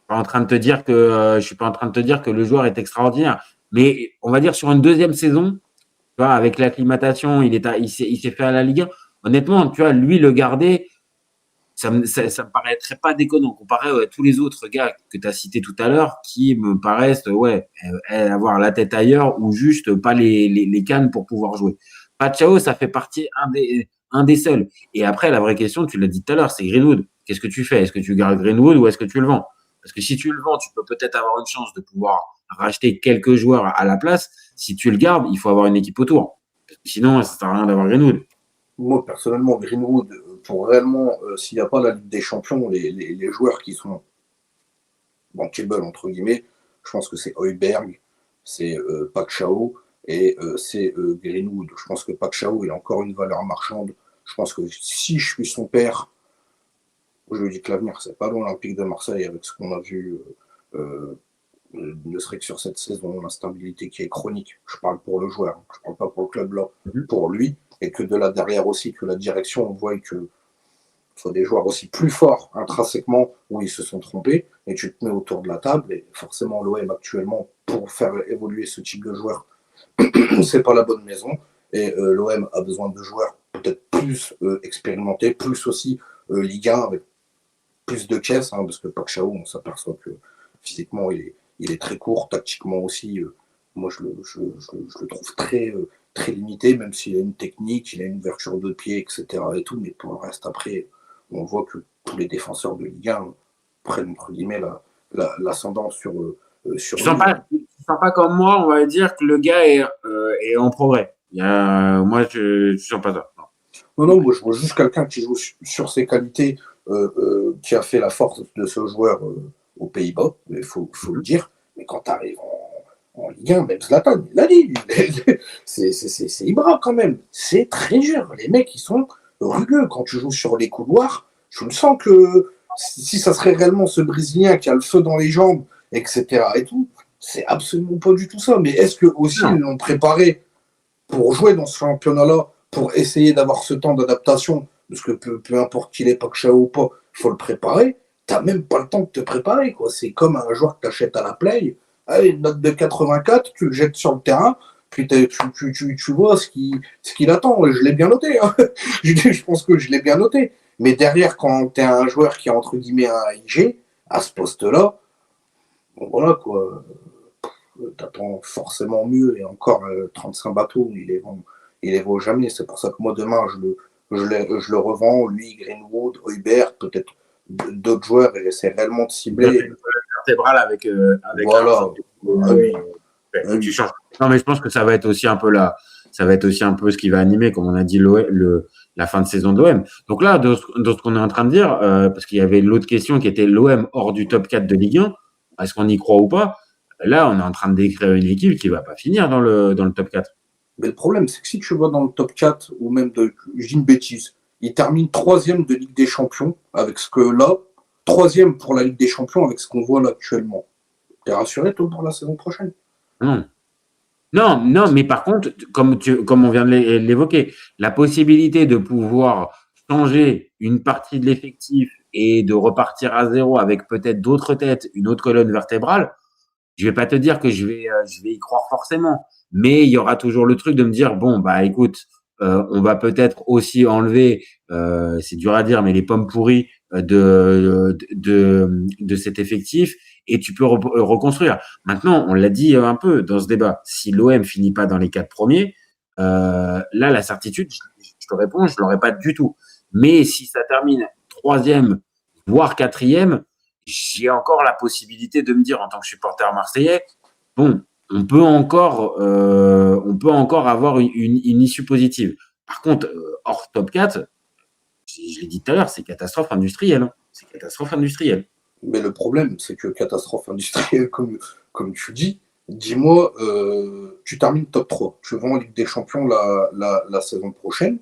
pas en train de te dire que je suis pas en train de te dire que le joueur est extraordinaire, mais on va dire sur une deuxième saison, tu vois, avec l'acclimatation, il s'est fait à la Ligue 1. Honnêtement, tu vois, lui le garder, ça me paraîtrait pas déconnant comparé à tous les autres gars que tu as cités tout à l'heure qui me paraissent ouais, avoir la tête ailleurs ou juste pas les cannes pour pouvoir jouer. Pachao, ça fait partie un des seuls. Et après, la vraie question, tu l'as dit tout à l'heure, c'est Greenwood. Qu'est-ce que tu fais? Est-ce que tu gardes Greenwood ou est-ce que tu le vends? Parce que si tu le vends, tu peux peut-être avoir une chance de pouvoir racheter quelques joueurs à la place. Si tu le gardes, il faut avoir une équipe autour. Sinon, ça sert à rien d'avoir Greenwood. Moi, personnellement, Greenwood, pour réellement, s'il n'y a pas la Ligue des Champions, les joueurs qui sont bankable, entre guillemets. Je pense que c'est Højbjerg, c'est Pac Chao et c'est Greenwood. Je pense que Pac Chao, il a encore une valeur marchande. Je pense que si je suis son père, je lui dis que l'avenir, c'est pas l'Olympique de Marseille avec ce qu'on a vu, ne serait que sur cette saison, l'instabilité qui est chronique. Je parle pour le joueur, je parle pas pour le club là, pour lui, et que de là derrière aussi, que la direction, on voit que faut des joueurs aussi plus forts intrinsèquement où ils se sont trompés, et tu te mets autour de la table, et forcément l'OM actuellement, pour faire évoluer ce type de joueur, c'est pas la bonne maison, et l'OM a besoin de joueurs peut-être plus expérimentés, plus aussi Ligue 1 avec plus de caisse, parce que Pac Chao, on s'aperçoit que physiquement il est très court, tactiquement aussi, moi je le trouve très limité, même s'il a une technique, il a une ouverture de pied, etc. et tout, mais pour le reste après, on voit que tous les défenseurs de Ligue 1 prennent entre guillemets l'ascendant sur lui. Tu sens pas comme moi, on va dire que le gars est en progrès. Moi, je sens pas ça. Non, moi je vois juste quelqu'un qui joue sur ses qualités, qui a fait la force de ce joueur aux Pays-Bas, il faut le dire. Mais quand tu arrives en Ligue 1, même Zlatan, il l'a dit, c'est Ibra quand même. C'est très dur. Les mecs, ils sont rugueux. Quand tu joues sur les couloirs, je me sens que si ça serait réellement ce Brésilien qui a le feu dans les jambes, etc. et tout, c'est absolument pas du tout ça. Mais est-ce que aussi ils l'ont préparé pour jouer dans ce championnat-là, pour essayer d'avoir ce temps d'adaptation, parce que peu importe qu'il est Pac Chao ou pas, il faut le préparer. T'as même pas le temps de te préparer, quoi. C'est comme un joueur que t'achètes à la play. Allez, une note de 84, tu le jettes sur le terrain, puis tu vois ce qu'il attend. Je l'ai bien noté. Hein. Je pense que je l'ai bien noté. Mais derrière, quand t'es un joueur qui a entre guillemets un IG, à ce poste-là, bon voilà quoi. T'attends forcément mieux. Et encore, 35 bateaux, il les vaut jamais. C'est pour ça que moi, demain, je le revends. Lui, Greenwood, Højbjerg, peut-être d'autres joueurs, et j'essaie réellement de cibler. Vertébrale avec voilà. Tu changes. Non, mais je pense que ça va être aussi un peu ce qui va animer, comme on a dit, la fin de saison de l'OM. Donc là, de ce qu'on est en train de dire, parce qu'il y avait l'autre question qui était l'OM hors du top 4 de Ligue 1, est-ce qu'on y croit ou pas? Là, on est en train de décrire une équipe qui va pas finir dans le top 4. Mais le problème, c'est que si tu vas dans le top 4, ou même je dis une bêtise, il termine 3e de Ligue des Champions, avec ce que là, 3e pour la Ligue des Champions, avec ce qu'on voit là actuellement. T'es rassuré, toi, pour la saison prochaine? Non, mais par contre, comme on vient de l'évoquer, la possibilité de pouvoir changer une partie de l'effectif et de repartir à zéro avec peut-être d'autres têtes, une autre colonne vertébrale, je vais pas te dire que je vais y croire forcément, mais il y aura toujours le truc de me dire bon bah écoute, on va peut-être aussi enlever, c'est dur à dire, mais les pommes pourries de cet effectif et tu peux reconstruire. Maintenant, on l'a dit un peu dans ce débat, si l'OM finit pas dans les 4 premiers, là la certitude, je te réponds, je l'aurais pas du tout. Mais si ça termine 3e, voire 4e, j'ai encore la possibilité de me dire en tant que supporter marseillais, bon, on peut encore avoir une issue positive. Par contre, hors top 4, je l'ai dit tout à l'heure, c'est catastrophe industrielle. Hein. C'est catastrophe industrielle. Mais le problème, c'est que catastrophe industrielle, comme tu dis, dis-moi, tu termines top 3. Tu vas en Ligue des Champions la saison prochaine.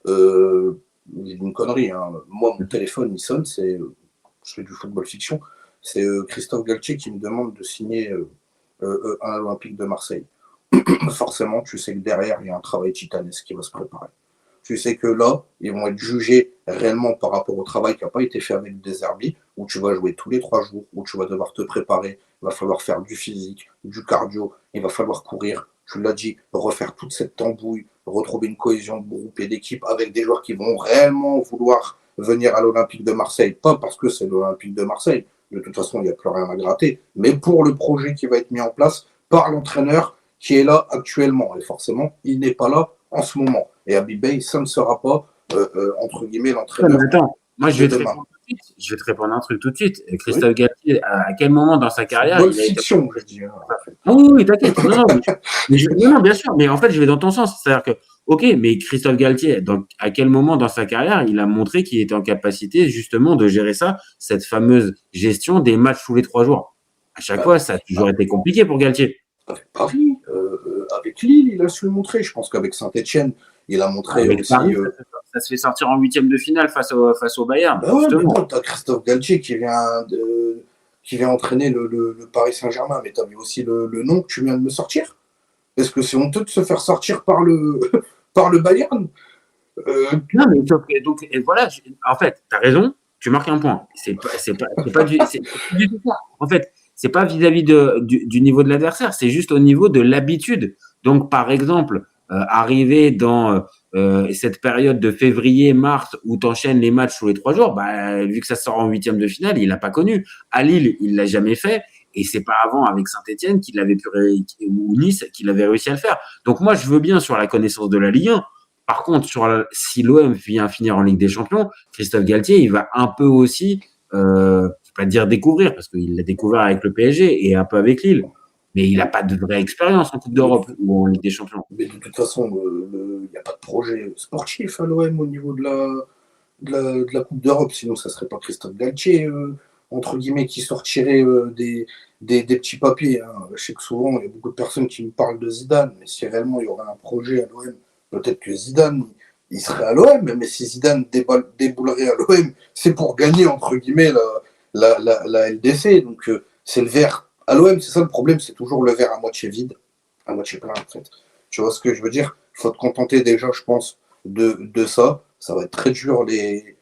Une connerie. Hein. Moi, mon téléphone, il sonne, je fais du football fiction. C'est Christophe Galtier qui me demande de signer un Olympique de Marseille. Forcément, tu sais que derrière, il y a un travail titanesque qui va se préparer. Tu sais que là, ils vont être jugés réellement par rapport au travail qui n'a pas été fait avec des herbies, où tu vas jouer tous les 3 jours, où tu vas devoir te préparer, il va falloir faire du physique, du cardio, il va falloir courir, tu l'as dit, refaire toute cette tambouille, retrouver une cohésion de groupe et d'équipe avec des joueurs qui vont réellement vouloir venir à l'Olympique de Marseille, pas parce que c'est l'Olympique de Marseille, de toute façon, il n'y a plus rien à gratter, mais pour le projet qui va être mis en place par l'entraîneur qui est là actuellement. Et forcément, il n'est pas là en ce moment. Et Habib Beye, ça ne sera pas, entre guillemets, l'entraîneur. Attends, moi, je vais te répondre un truc tout de suite. Christophe Galtier, à quel moment dans sa carrière il fiction, été... je dis. Oui, t'inquiète. Non, bien sûr. Mais en fait, je vais dans ton sens. C'est-à-dire que Ok, mais Christophe Galtier, à quel moment dans sa carrière il a montré qu'il était en capacité justement de gérer ça, cette fameuse gestion des matchs tous les 3 jours? À chaque Bah, fois, ça a toujours été compliqué pour Galtier. avec Paris, avec Lille, il a su le montrer. Je pense qu'avec Saint-Etienne, il a montré Avec aussi. Paris, ça se fait sortir en huitième de finale face au Bayern, Bah ouais, mais justement. bon, t'as Christophe Galtier qui vient entraîner le Paris Saint-Germain, mais t'as vu aussi le nom que tu viens de me sortir. Est-ce que c'est honteux de se faire sortir par par le Bayern? Non, mais donc, et voilà, en fait, tu as raison, tu marques un point. C'est pas du tout ça. En fait, c'est pas vis-à-vis du niveau de l'adversaire, c'est juste au niveau de l'habitude. Donc, par exemple, arriver dans cette période de février-mars où tu enchaînes les matchs tous les 3 jours, bah, vu que ça sort en huitième de finale, il l'a pas connu. À Lille, il l'a jamais fait. Et c'est pas avant avec Saint-Etienne qu'il avait ou Nice qu'il avait réussi à le faire. Donc moi, je veux bien sur la connaissance de la Ligue 1. Par contre, si l'OM vient finir en Ligue des Champions, Christophe Galtier, il va un peu aussi, je ne vais pas dire découvrir, parce qu'il l'a découvert avec le PSG et un peu avec Lille, mais il n'a pas de vraie expérience en Coupe Mais d'Europe ou en Ligue des Champions. mais de toute façon, il n'y a pas de projet sportif à l'OM au niveau de la Coupe d'Europe, sinon ça serait pas Christophe Galtier, entre guillemets, qui sortirait des petits papiers, hein. Je sais que souvent, il y a beaucoup de personnes qui me parlent de Zidane, mais si réellement il y aurait un projet à l'OM, peut-être que Zidane, il serait à l'OM, mais si Zidane déboulerait à l'OM, c'est pour gagner, entre guillemets, la LDC. Donc, c'est le verre. À l'OM, c'est ça le problème, c'est toujours le verre à moitié vide, à moitié plein, en fait. Tu vois ce que je veux dire? Il faut te contenter déjà, je pense, de ça. Ça va être très dur les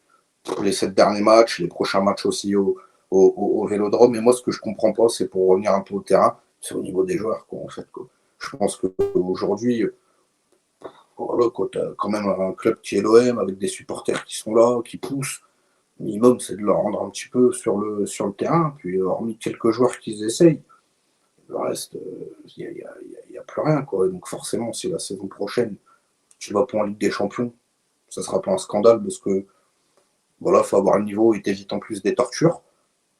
7 derniers matchs, les prochains matchs aussi au Vélodrome. Mais moi, ce que je comprends pas, c'est pour revenir un peu au terrain, c'est au niveau des joueurs, quoi, en fait, quoi. Je pense qu'aujourd'hui, voilà, quoi, tu as quand même un club qui est l'OM avec des supporters qui sont là, qui poussent. Le minimum, c'est de leur rendre un petit peu sur le terrain. Puis, hormis quelques joueurs qui essayent, le reste, il n'y a plus rien, quoi. Donc, forcément, si la saison prochaine, tu vas pas en Ligue des Champions, ça sera pas un scandale parce que voilà, il faut avoir le niveau et t'évites en plus des tortures.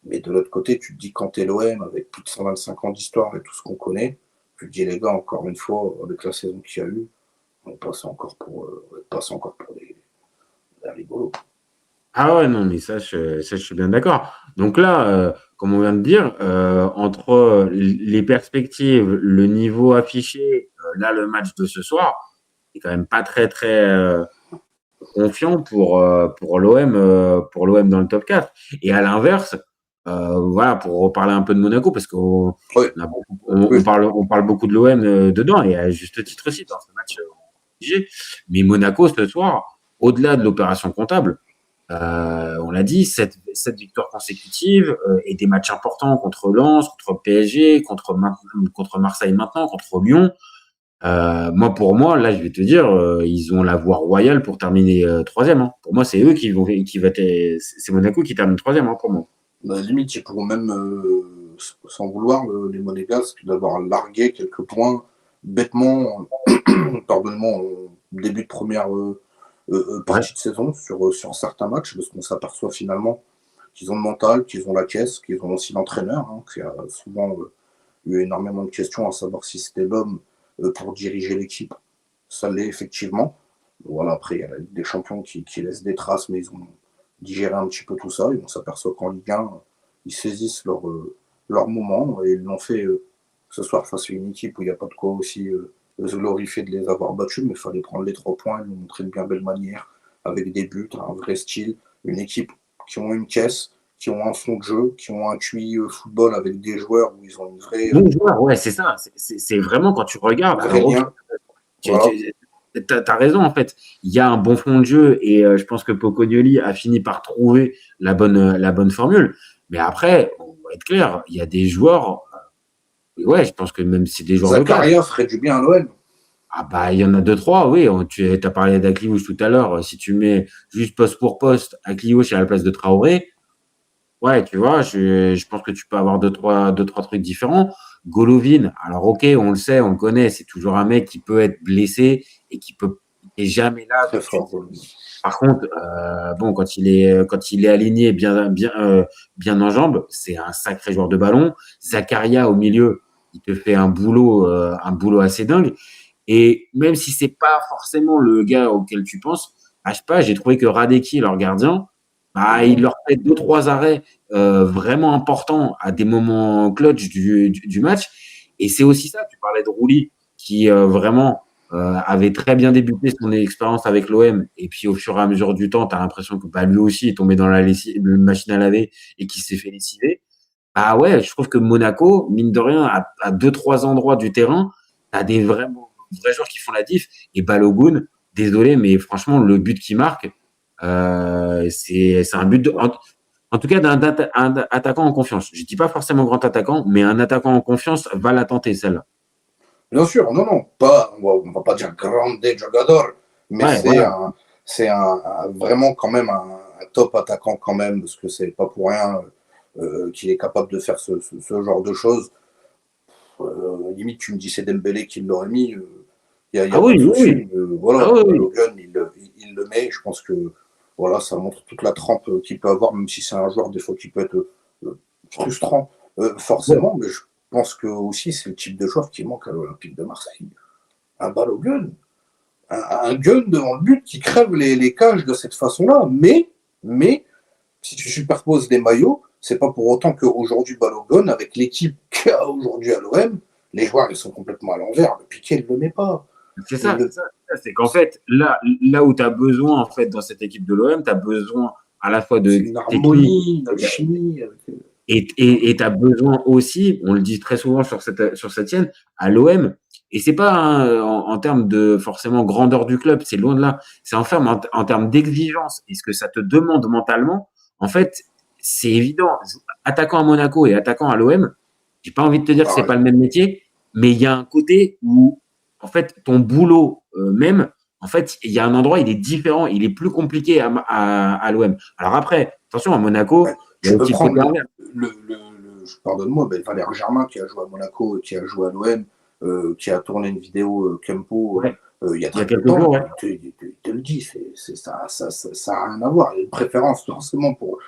Mais de l'autre côté, tu te dis quand t'es l'OM avec plus de 125 ans d'histoire et tout ce qu'on connaît, tu te dis les gars, encore une fois, avec la saison qu'il y a eu, on passe encore pour des rigolos. Ah ouais, non, mais ça, je suis bien d'accord. Donc là, comme on vient de dire, entre les perspectives, le niveau affiché, là, le match de ce soir, c'est quand même pas très, très confiant pour l'OM dans le top 4. Et à l'inverse, voilà, pour reparler un peu de Monaco, parce qu'on Oui, on, on parle beaucoup de l'OM dedans, et à juste titre aussi dans ce match obligé. Mais Monaco, ce soir, au-delà de l'opération comptable, on l'a dit, 7 victoires consécutives et des matchs importants contre Lens, contre PSG, contre Marseille maintenant, contre Lyon. Pour moi, là, je vais te dire, ils ont la voie royale pour terminer troisième. Hein. Pour moi, c'est eux c'est Monaco qui termine troisième, hein, pour moi. bah, limite, ils pourront même, sans vouloir, les Monégasques, d'avoir largué quelques points bêtement, pardonne-moi, au début de première Ouais. partie de saison sur certains matchs, parce qu'on s'aperçoit finalement qu'ils ont le mental, qu'ils ont la caisse, qu'ils ont aussi l'entraîneur, hein, qui a souvent eu énormément de questions à savoir si c'était l'homme pour diriger l'équipe. Ça l'est effectivement. Voilà, après, il y a la Ligue des Champions qui laisse des traces, mais ils ont digéré un petit peu tout ça. Et on s'aperçoit qu'en Ligue 1, ils saisissent leur moment. Et ils l'ont fait ce soir face à une équipe où il n'y a pas de quoi aussi se glorifier de les avoir battus, mais il fallait prendre les 3 points et nous montrer de bien belle manière, avec des buts, un vrai style, une équipe qui ont une caisse, qui ont un fond de jeu, qui ont un QI football avec des joueurs où ils ont Bon joueur, ouais, c'est ça. C'est vraiment quand tu regardes. vrai Alors, ok, lien. tu, Voilà. tu as raison, en fait. Il y a un bon fond de jeu et je pense que Pocognoli a fini par trouver la bonne formule. Mais après, on va être clair, il y a des joueurs. Ouais, je pense que même si c'est des joueurs de classe. Zakaria ferait du bien à l'OM. Ah bah, il y en a deux, trois, oui. Tu as parlé d'Akliouche tout à l'heure. Si tu mets juste poste pour poste Akliouche à la place de Traoré, ouais, tu vois, je pense que tu peux avoir deux, trois trucs différents. Golovin, alors ok, on le sait, on le connaît, c'est toujours un mec qui peut être blessé et qui est jamais là. Très fort. Par contre, bon, quand il est aligné bien en jambes, c'est un sacré joueur de ballon. Zakaria au milieu, il te fait un boulot assez dingue. Et même si c'est pas forcément le gars auquel tu penses, je sais pas, j'ai trouvé que Radecki, leur gardien, bah, il leur fait deux, trois arrêts vraiment importants à des moments clutch du match. Et c'est aussi ça, tu parlais de Rouli, qui vraiment avait très bien débuté son expérience avec l'OM. Et puis au fur et à mesure du temps, tu as l'impression que bah, lui aussi est tombé dans la machine à laver et qu'il s'est fait lessiver. Ah ouais, je trouve que Monaco, mine de rien, à deux, trois endroits du terrain, tu as des vrais joueurs qui font la diff. Et Balogun, désolé, mais franchement, le but qu'il marque, c'est un but en tout cas d'un attaquant en confiance. Je dis pas forcément grand attaquant, mais un attaquant en confiance va la tenter, celle-là. Bien sûr, non, non, pas, on va pas dire grande jogador, mais Ouais, voilà. c'est vraiment quand même un top attaquant quand même, parce que c'est pas pour rien qu'il est capable de faire ce genre de choses. Limite, tu me dis c'est Dembélé qui l'aurait mis, y Ah a pas oui, de oui, souci. oui. Voilà, Ah oui, oui. Balogun, il le met. Je pense que voilà, ça montre toute la trempe qu'il peut avoir, même si c'est un joueur des fois qui peut être frustrant Bon, forcément, mais je pense que aussi c'est le type de joueur qui manque à l'Olympique de Marseille. Un Balogun, un gun devant le but qui crève les cages de cette façon-là. Mais si tu superposes les maillots, c'est pas pour autant qu'aujourd'hui Balogun, avec l'équipe qu'il y a aujourd'hui à l'OM, les joueurs ils sont complètement à l'envers. Le Piqué ne le met pas. c'est ça, Le... c'est qu'en fait, là où tu as besoin, en fait, dans cette équipe de l'OM, tu as besoin à la fois C'est de une technique harmonie, une alchimie. et tu as besoin aussi, on le dit très souvent sur cette chaîne, à l'OM. Et c'est pas en termes de forcément grandeur du club, c'est loin de là. C'est en termes d'exigence et ce que ça te demande mentalement. En fait, c'est évident. Attaquant à Monaco et attaquant à l'OM, j'ai pas envie de te dire que c'est pas Pareil. le même métier, mais il y a un côté où, en fait, ton boulot même, en fait, il y a un endroit, il est différent, il est plus compliqué à l'OM. Alors après, attention, à Monaco, Ouais. il y a Tu peux aussi le prendre côté inverse. pardonne-moi, ben, Valère Germain qui a joué à Monaco, qui a joué à l'OM, qui a tourné une vidéo Kempo Ouais. il y a Il y a très peu de quelques temps, jours, ouais. il te le dit, ça a rien à voir. Il y a une préférence forcément pour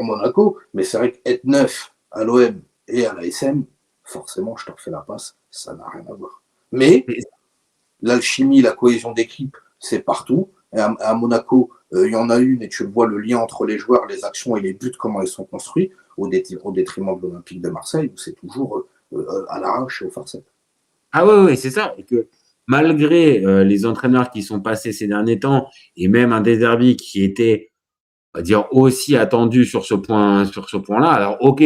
Monaco, mais c'est vrai qu'être neuf à l'OM et à l'ASM, forcément, je te refais la passe, ça n'a rien à voir. Mais l'alchimie, la cohésion d'équipe, c'est partout. Et à Monaco, il y en a une et tu vois le lien entre les joueurs, les actions et les buts, comment ils sont construits, au détriment de l'Olympique de Marseille, où c'est toujours à l'arrache et au farcette. Ah ouais, ouais, c'est ça. Et que malgré les entraîneurs qui sont passés ces derniers temps, et même un Deserbi qui était, on va dire, aussi attendu sur ce point-là. Alors, ok,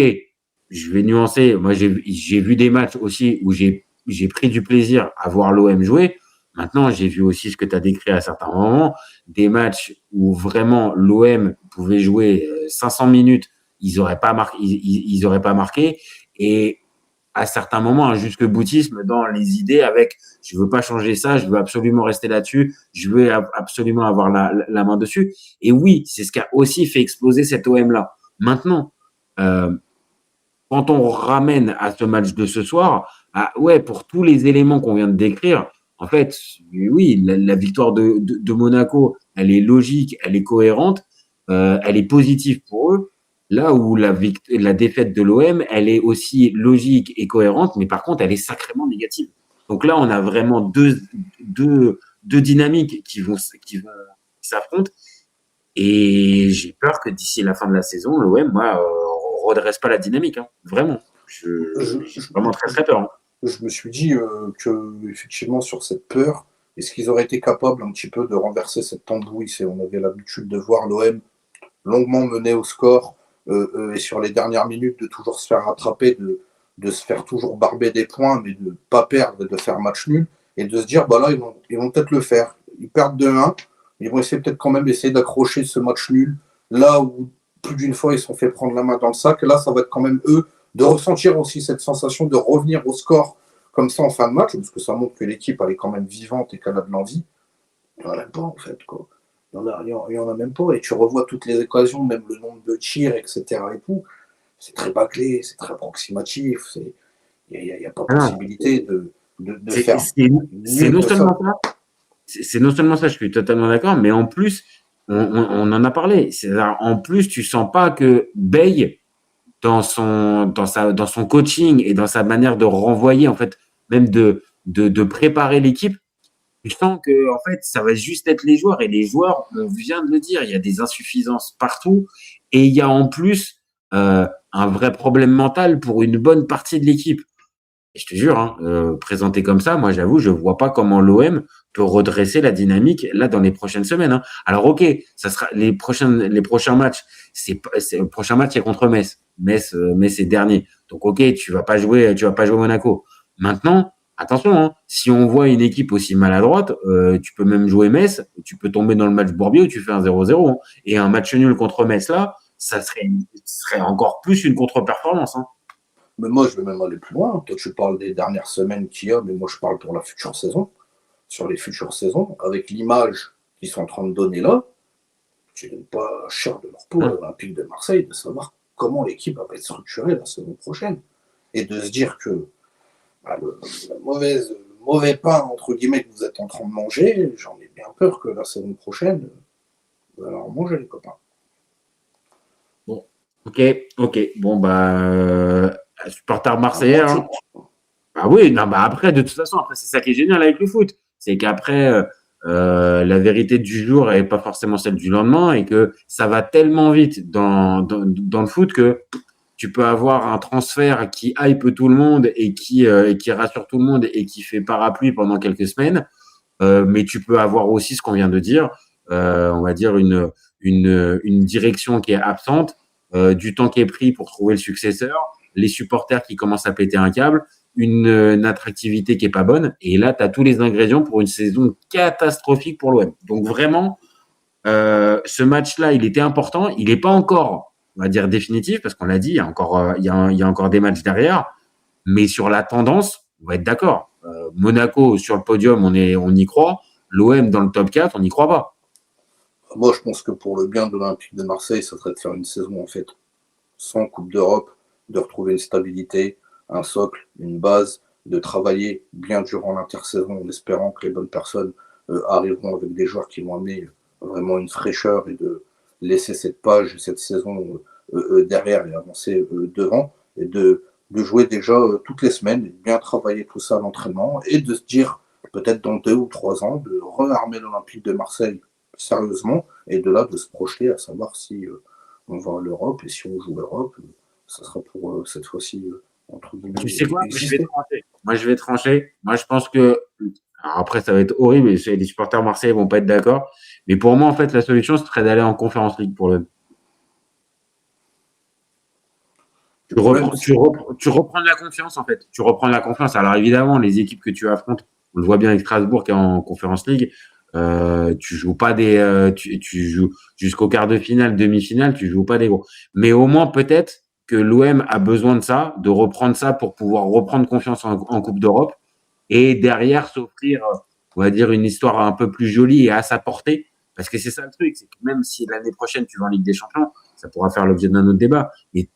je vais nuancer. Moi, j'ai vu des matchs aussi où j'ai pris du plaisir à voir l'OM jouer. Maintenant, j'ai vu aussi ce que tu as décrit à certains moments, des matchs où vraiment l'OM pouvait jouer 500 minutes, ils auraient pas marqué. Et à certains moments un jusque boutisme dans les idées avec je veux pas changer ça, je veux absolument rester là-dessus, je veux absolument avoir la main dessus. Et oui, c'est ce qui a aussi fait exploser cet OM-là. Maintenant, euh, quand on ramène à ce match de ce soir, ouais, pour tous les éléments qu'on vient de décrire, en fait, oui, la victoire de Monaco, elle est logique, elle est cohérente, elle est positive pour eux. Là où la défaite de l'OM, elle est aussi logique et cohérente, mais par contre, elle est sacrément négative. Donc là, on a vraiment deux dynamiques qui s'affrontent. Et j'ai peur que d'ici la fin de la saison, l'OM, moi, redresse pas la dynamique. Hein. Vraiment. Je, J'ai je, vraiment très, je, très peur. Hein. je me suis dit que, effectivement, sur cette peur, est-ce qu'ils auraient été capables un petit peu de renverser cette tambouille? On avait l'habitude de voir l'OM longuement mené au score et sur les dernières minutes de toujours se faire rattraper, de se faire toujours barber des points, mais de ne pas perdre, de faire match nul et de se dire bah là ils vont peut-être le faire. Ils perdent 2-1, ils vont essayer peut-être quand même essayer d'accrocher ce match nul là où plus d'une fois ils se sont fait prendre la main dans le sac. Et là ça va être quand même eux de ressentir aussi cette sensation de revenir au score comme ça en fin de match, parce que ça montre que l'équipe elle est quand même vivante et qu'elle a de l'envie. Il n'y en a pas en fait quoi. Il y en a même pas. Et tu revois toutes les occasions, même le nombre de tirs, etc. Et tout. C'est très bâclé, c'est très approximatif. Il n'y a pas Ah, possibilité de c'est faire c'est- c'est mieux non que ça. seulement ça, c'est non seulement ça, je suis totalement d'accord, mais en plus, on en a parlé. C'est-à-dire, en plus, tu sens pas que Bay, dans son coaching et dans sa manière de renvoyer, en fait, même de préparer l'équipe, tu sens que en fait, ça va juste être les joueurs. Et les joueurs, on vient de le dire, il y a des insuffisances partout. Et il y a en plus un vrai problème mental pour une bonne partie de l'équipe. Et je te jure, hein, présenté comme ça, moi j'avoue, je vois pas comment l'OM peut redresser la dynamique là dans les prochaines semaines. Hein. Alors ok, ça sera les prochains matchs. Le prochain match est contre Metz. Metz est dernier. Donc ok, tu vas pas jouer Monaco. Maintenant, attention, hein, si on voit une équipe aussi maladroite, tu peux même jouer Metz. Tu peux tomber dans le match Bourbier où tu fais un 0-0. Hein. Et un match nul contre Metz là, ça serait encore plus une contre-performance. Hein. Mais moi, je vais même aller plus loin. Toi, tu parles des dernières semaines qu'il y a, mais moi, je parle pour la future saison. Sur les futures saisons, avec l'image qu'ils sont en train de donner là, tu ne donnes pas cher de leur peau à l'Olympique de Marseille de savoir comment l'équipe va être structurée la saison prochaine. Et de se dire que bah, le mauvais pain, entre guillemets, que vous êtes en train de manger, j'en ai bien peur que la saison prochaine, vous allez en manger, les copains. Bon, ok. Bon, supporter marseillais. Hein. Bah oui, non, après, de toute façon, après, c'est ça qui est génial avec le foot. C'est qu'après, la vérité du jour n'est pas forcément celle du lendemain et que ça va tellement vite dans le foot que tu peux avoir un transfert qui hype tout le monde et qui rassure tout le monde et qui fait parapluie pendant quelques semaines. Mais tu peux avoir aussi ce qu'on vient de dire, on va dire une direction qui est absente, du temps qui est pris pour trouver le successeur, les supporters qui commencent à péter un câble, une attractivité qui est pas bonne. Et là, tu as tous les ingrédients pour une saison catastrophique pour l'OM. Donc vraiment, ce match-là, il était important. Il n'est pas encore, on va dire, définitif, parce qu'on l'a dit, il y a encore des matchs derrière. Mais sur la tendance, on va être d'accord. Monaco sur le podium, on y croit. L'OM dans le top 4, on n'y croit pas. Moi, je pense que pour le bien de l'Olympique de Marseille, ça serait de faire une saison en fait sans Coupe d'Europe, de retrouver une stabilité, un socle, une base, de travailler bien durant l'intersaison en espérant que les bonnes personnes arriveront avec des joueurs qui vont amener vraiment une fraîcheur et de laisser cette page, cette saison derrière et avancer devant et de jouer déjà toutes les semaines, de bien travailler tout ça à l'entraînement et de se dire peut-être dans 2 ou 3 ans de rearmer l'Olympique de Marseille sérieusement et de là de se projeter à savoir si on va à l'Europe et si on joue l'Europe, ça sera pour cette fois-ci entre guillemets. Tu sais quoi, je vais trancher. Moi, je pense que alors après, ça va être horrible et les supporters marseillais vont pas être d'accord. Mais pour moi, en fait, la solution, ce serait d'aller en Conference League pour le. Tu reprends de la confiance, en fait. Tu reprends de la confiance. Alors, évidemment, les équipes que tu affrontes, on le voit bien avec Strasbourg qui est en Conference League, tu joues pas tu joues jusqu'au quart de finale, demi-finale, tu joues pas des gros. Mais au moins, peut-être que l'OM a besoin de ça, de reprendre ça pour pouvoir reprendre confiance en Coupe d'Europe et derrière s'offrir, on va dire, une histoire un peu plus jolie et à sa portée. Parce que c'est ça le truc, c'est que même si l'année prochaine tu vas en Ligue des Champions, ça pourra faire l'objet d'un autre débat. Mais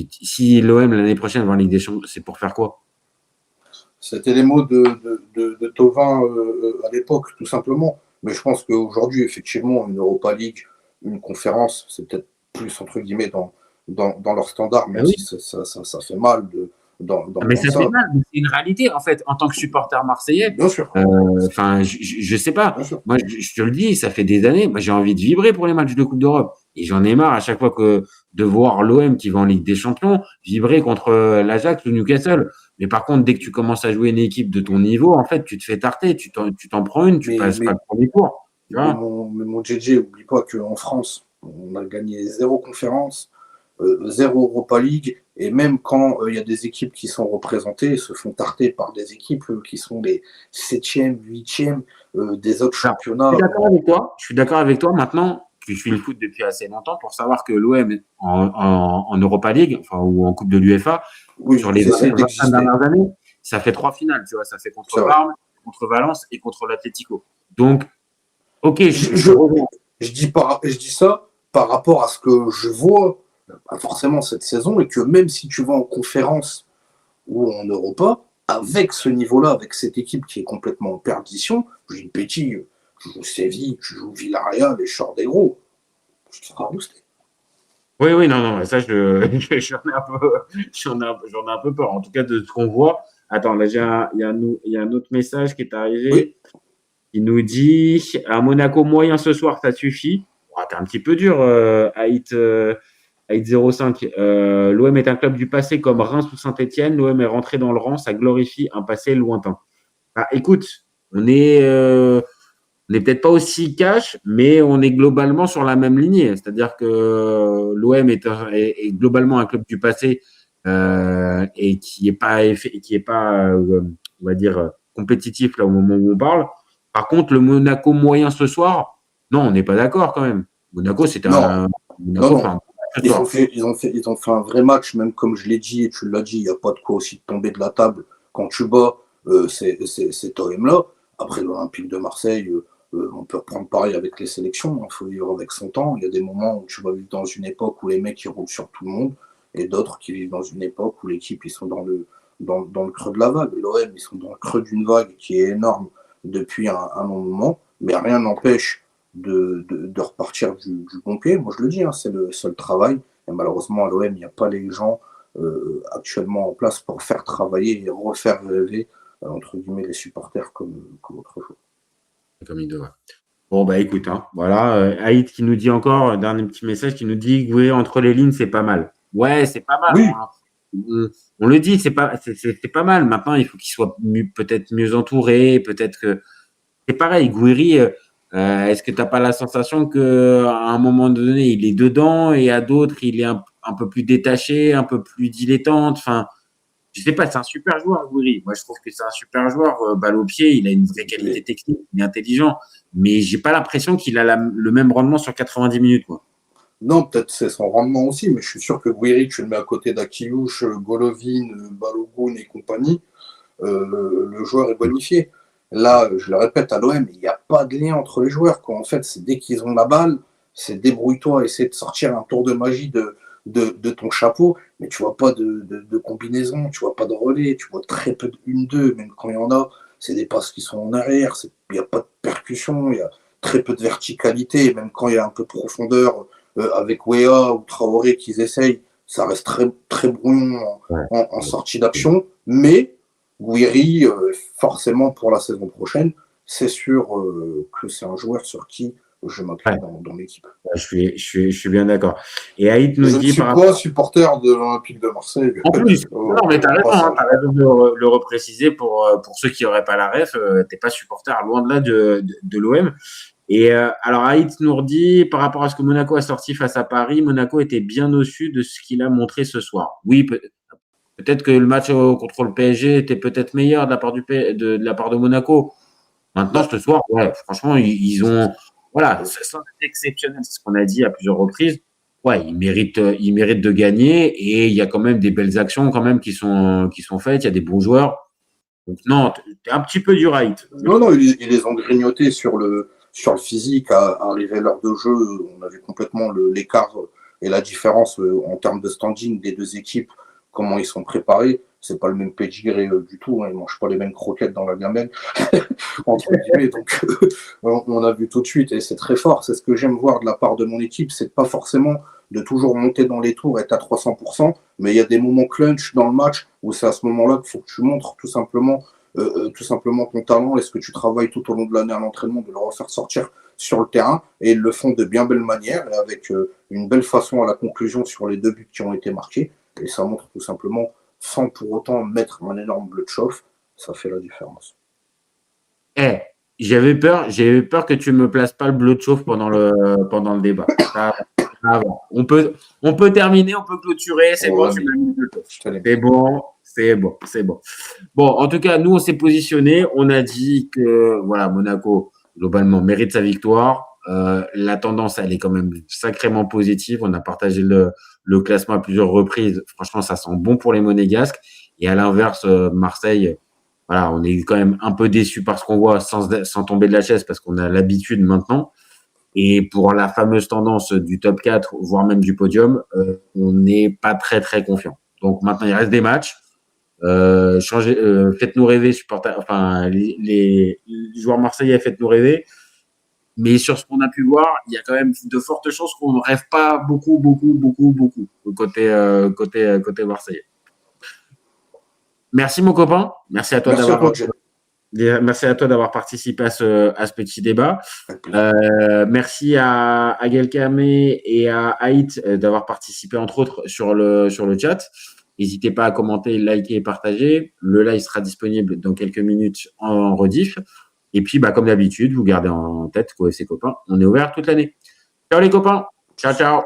si l'OM l'année prochaine va en Ligue des Champions, c'est pour faire quoi? C'était les mots de Thauvin à l'époque, tout simplement. Mais je pense qu'aujourd'hui, effectivement, une Europa League, une conférence, c'est peut-être plus, entre guillemets, dans leur standard, même Oui. si ça fait mal mais ça fait mal, c'est une réalité en fait en tant que supporter marseillais. Bien sûr. Enfin, je sais pas. Moi, je te le dis, ça fait des années. Moi, j'ai envie de vibrer pour les matchs de Coupe d'Europe et j'en ai marre à chaque fois de voir l'OM qui va en Ligue des Champions vibrer contre l'Ajax ou Newcastle. Mais par contre, dès que tu commences à jouer une équipe de ton niveau, en fait, tu te fais tarter, tu t'en prends une, tu passes pas le premier tour. Tu vois mais mon JJ, oublie pas qu'en France, on a gagné 0 conférence, 0 Europa League, et même quand il y a des équipes qui sont représentées, se font tarter par des équipes qui sont les 7e, 8e des autres championnats. Je suis d'accord avec toi. Maintenant, tu suis le foot depuis assez longtemps pour savoir que l'OM en Europa League, enfin, ou en Coupe de l'UEFA, sur les 25 dernières années, ça fait 3 finales, tu vois. Ça fait contre Parme, contre Valence et contre l'Atlético. Donc, ok, je dis ça par rapport à ce que je vois forcément cette saison et que même si tu vas en conférence ou en Europa, avec ce niveau-là, avec cette équipe qui est complètement en perdition, je dis petit, tu joues Séville, tu joues Villarreal, les Chars des gros, tu seras boosté. Oui, non, ça, j'en ai un peu peur. En tout cas, de ce qu'on voit. Attends, là, il y a un autre message qui est arrivé. Oui. Il nous dit à Monaco moyen ce soir, ça suffit. Oh, t'es un petit peu dur, Haït 05. L'OM est un club du passé comme Reims ou Saint-Etienne. L'OM est rentré dans le rang, ça glorifie un passé lointain. Ah, écoute, on est peut-être pas aussi cash, mais on est globalement sur la même lignée. C'est-à-dire que l'OM est globalement un club du passé et qui est pas, on va dire, compétitif là au moment où on parle. Par contre, le Monaco moyen ce soir, non, on n'est pas d'accord quand même. Monaco, c'était Non, un non, Monaco, non. enfin, ce soir. Ils ont fait un vrai match, même comme je l'ai dit et tu l'as dit, il n'y a pas de quoi aussi tomber de la table quand tu bats cet OM-là. Après l'Olympique de Marseille, on peut reprendre pareil avec les sélections, il faut vivre avec son temps. Il y a des moments où tu vas vivre dans une époque où les mecs ils roulent sur tout le monde, et d'autres qui vivent dans une époque où l'équipe ils sont dans le creux de la vague. L'OM, ils sont dans le creux d'une vague qui est énorme depuis un long moment, mais rien n'empêche de repartir du bon pied. Moi, je le dis, hein, c'est le seul travail. Et malheureusement, à l'OM, il n'y a pas les gens actuellement en place pour faire travailler et refaire rêver, entre guillemets, les supporters comme autrefois. Comme il devrait. Bon, bah écoute, hein, voilà. Haït qui nous dit encore, un dernier petit message qui nous dit oui, entre les lignes, c'est pas mal. Ouais, c'est pas mal. Oui, On le dit, c'est pas mal. Maintenant, il faut qu'il soit peut-être mieux entouré. Peut-être que c'est pareil. Gouiri, est-ce que tu n'as pas la sensation que à un moment donné, il est dedans et à d'autres, il est un peu plus détaché, un peu plus dilettante. Enfin, je sais pas, c'est un super joueur, Gouiri. Moi, je trouve que c'est un super joueur. Balle au pied, il a une vraie mais qualité technique, il est intelligent. Mais j'ai pas l'impression qu'il a le même rendement sur 90 minutes, quoi. non, peut-être c'est son rendement aussi, mais je suis sûr que Guiri, tu le mets à côté d'Akilouche, Golovin, Balogun et compagnie, le joueur est bonifié. Là, je le répète, à l'OM, il n'y a pas de lien entre les joueurs. Quoi. En fait, c'est dès qu'ils ont la balle, c'est débrouille-toi, essaie de sortir un tour de magie de ton chapeau, mais tu vois pas de combinaison, tu vois pas de relais, tu vois très peu de 1-2, même quand il y en a, c'est des passes qui sont en arrière, il n'y a pas de percussion, il y a très peu de verticalité, même quand il y a un peu de profondeur avec Wea ou Traoré qu'ils essayent, ça reste très, très brouillon Ouais. en sortie d'action, mais Guiri, forcément pour la saison prochaine, c'est sûr que c'est un joueur sur qui je m'appuie Ouais. dans l'équipe. Je suis bien d'accord. Et Haït Et nous je ne dit suis par rapport. pas supporter de l'Olympique de Marseille En plus, non, mais au passage. t'as raison de le repréciser pour ceux qui n'auraient pas la ref, t'es pas supporter loin de là de l'OM. Et alors Haït nous redit, par rapport à ce que Monaco a sorti face à Paris, Monaco était bien au-dessus de ce qu'il a montré ce soir. Oui, peut-être que le match contre le PSG était peut-être meilleur de la part de la part de Monaco. Maintenant, Bah, ce soir, ouais, franchement, ils ont, voilà, sans être exceptionnel, c'est ce qu'on a dit à plusieurs reprises. Ouais, ils méritent de gagner et il y a quand même des belles actions quand même qui sont faites. Il y a des bons joueurs. Donc non, t'es un petit peu du right, je non, non, trouve. ils les ont grignotés sur le physique. À arriver à l'heure de jeu, on a vu complètement l'écart et la différence en termes de standing des deux équipes, comment ils sont préparés. C'est pas le même pedigree du tout. Hein, ils mangent pas les mêmes croquettes dans la gamelle, entre guillemets. Donc, on a vu tout de suite et c'est très fort. C'est ce que j'aime voir de la part de mon équipe. C'est pas forcément de toujours monter dans les tours et être à 300%, mais il y a des moments clutch dans le match où c'est à ce moment-là qu'il faut que tu montres tout simplement ton talent et ce que tu travailles tout au long de l'année à l'entraînement, de le refaire sortir sur le terrain. Et ils le font de bien belle manière et avec une belle façon à la conclusion sur les 2 buts qui ont été marqués. Et ça montre tout simplement, sans pour autant mettre un énorme bleu de chauffe, ça fait la différence. Eh, j'avais peur que tu me places pas le bleu de chauffe pendant le débat. Ça va. On peut terminer, on peut clôturer. C'est bon, Ouais, tu mais m'as mis le bleu de chauffe. je te l'aime. C'est bon, c'est bon, c'est bon. Bon, en tout cas, nous, on s'est positionné. On a dit que voilà, Monaco, globalement, mérite sa victoire. La tendance, elle est quand même sacrément positive. On a partagé le classement à plusieurs reprises. Franchement, ça sent bon pour les Monégasques. Et à l'inverse, Marseille, voilà, on est quand même un peu déçu par ce qu'on voit sans tomber de la chaise parce qu'on a l'habitude maintenant. Et pour la fameuse tendance du top 4, voire même du podium, on n'est pas très, très confiant. Donc maintenant, il reste des matchs. Faites-nous rêver, supporters, enfin, les joueurs marseillais, faites-nous rêver. Mais sur ce qu'on a pu voir, il y a quand même de fortes chances qu'on ne rêve pas beaucoup, beaucoup, beaucoup, beaucoup côté marseillais. Merci mon copain. Merci à toi Merci à d'avoir toi, Jay. Merci à toi d'avoir participé à ce petit débat. Merci à Gelkame et à Haït d'avoir participé, entre autres, sur le chat. N'hésitez pas à commenter, liker et partager. Le live sera disponible dans quelques minutes en rediff. Et puis, comme d'habitude, vous gardez en tête qu'OFC Copain, on est ouvert toute l'année. Ciao les copains. Ciao, ciao.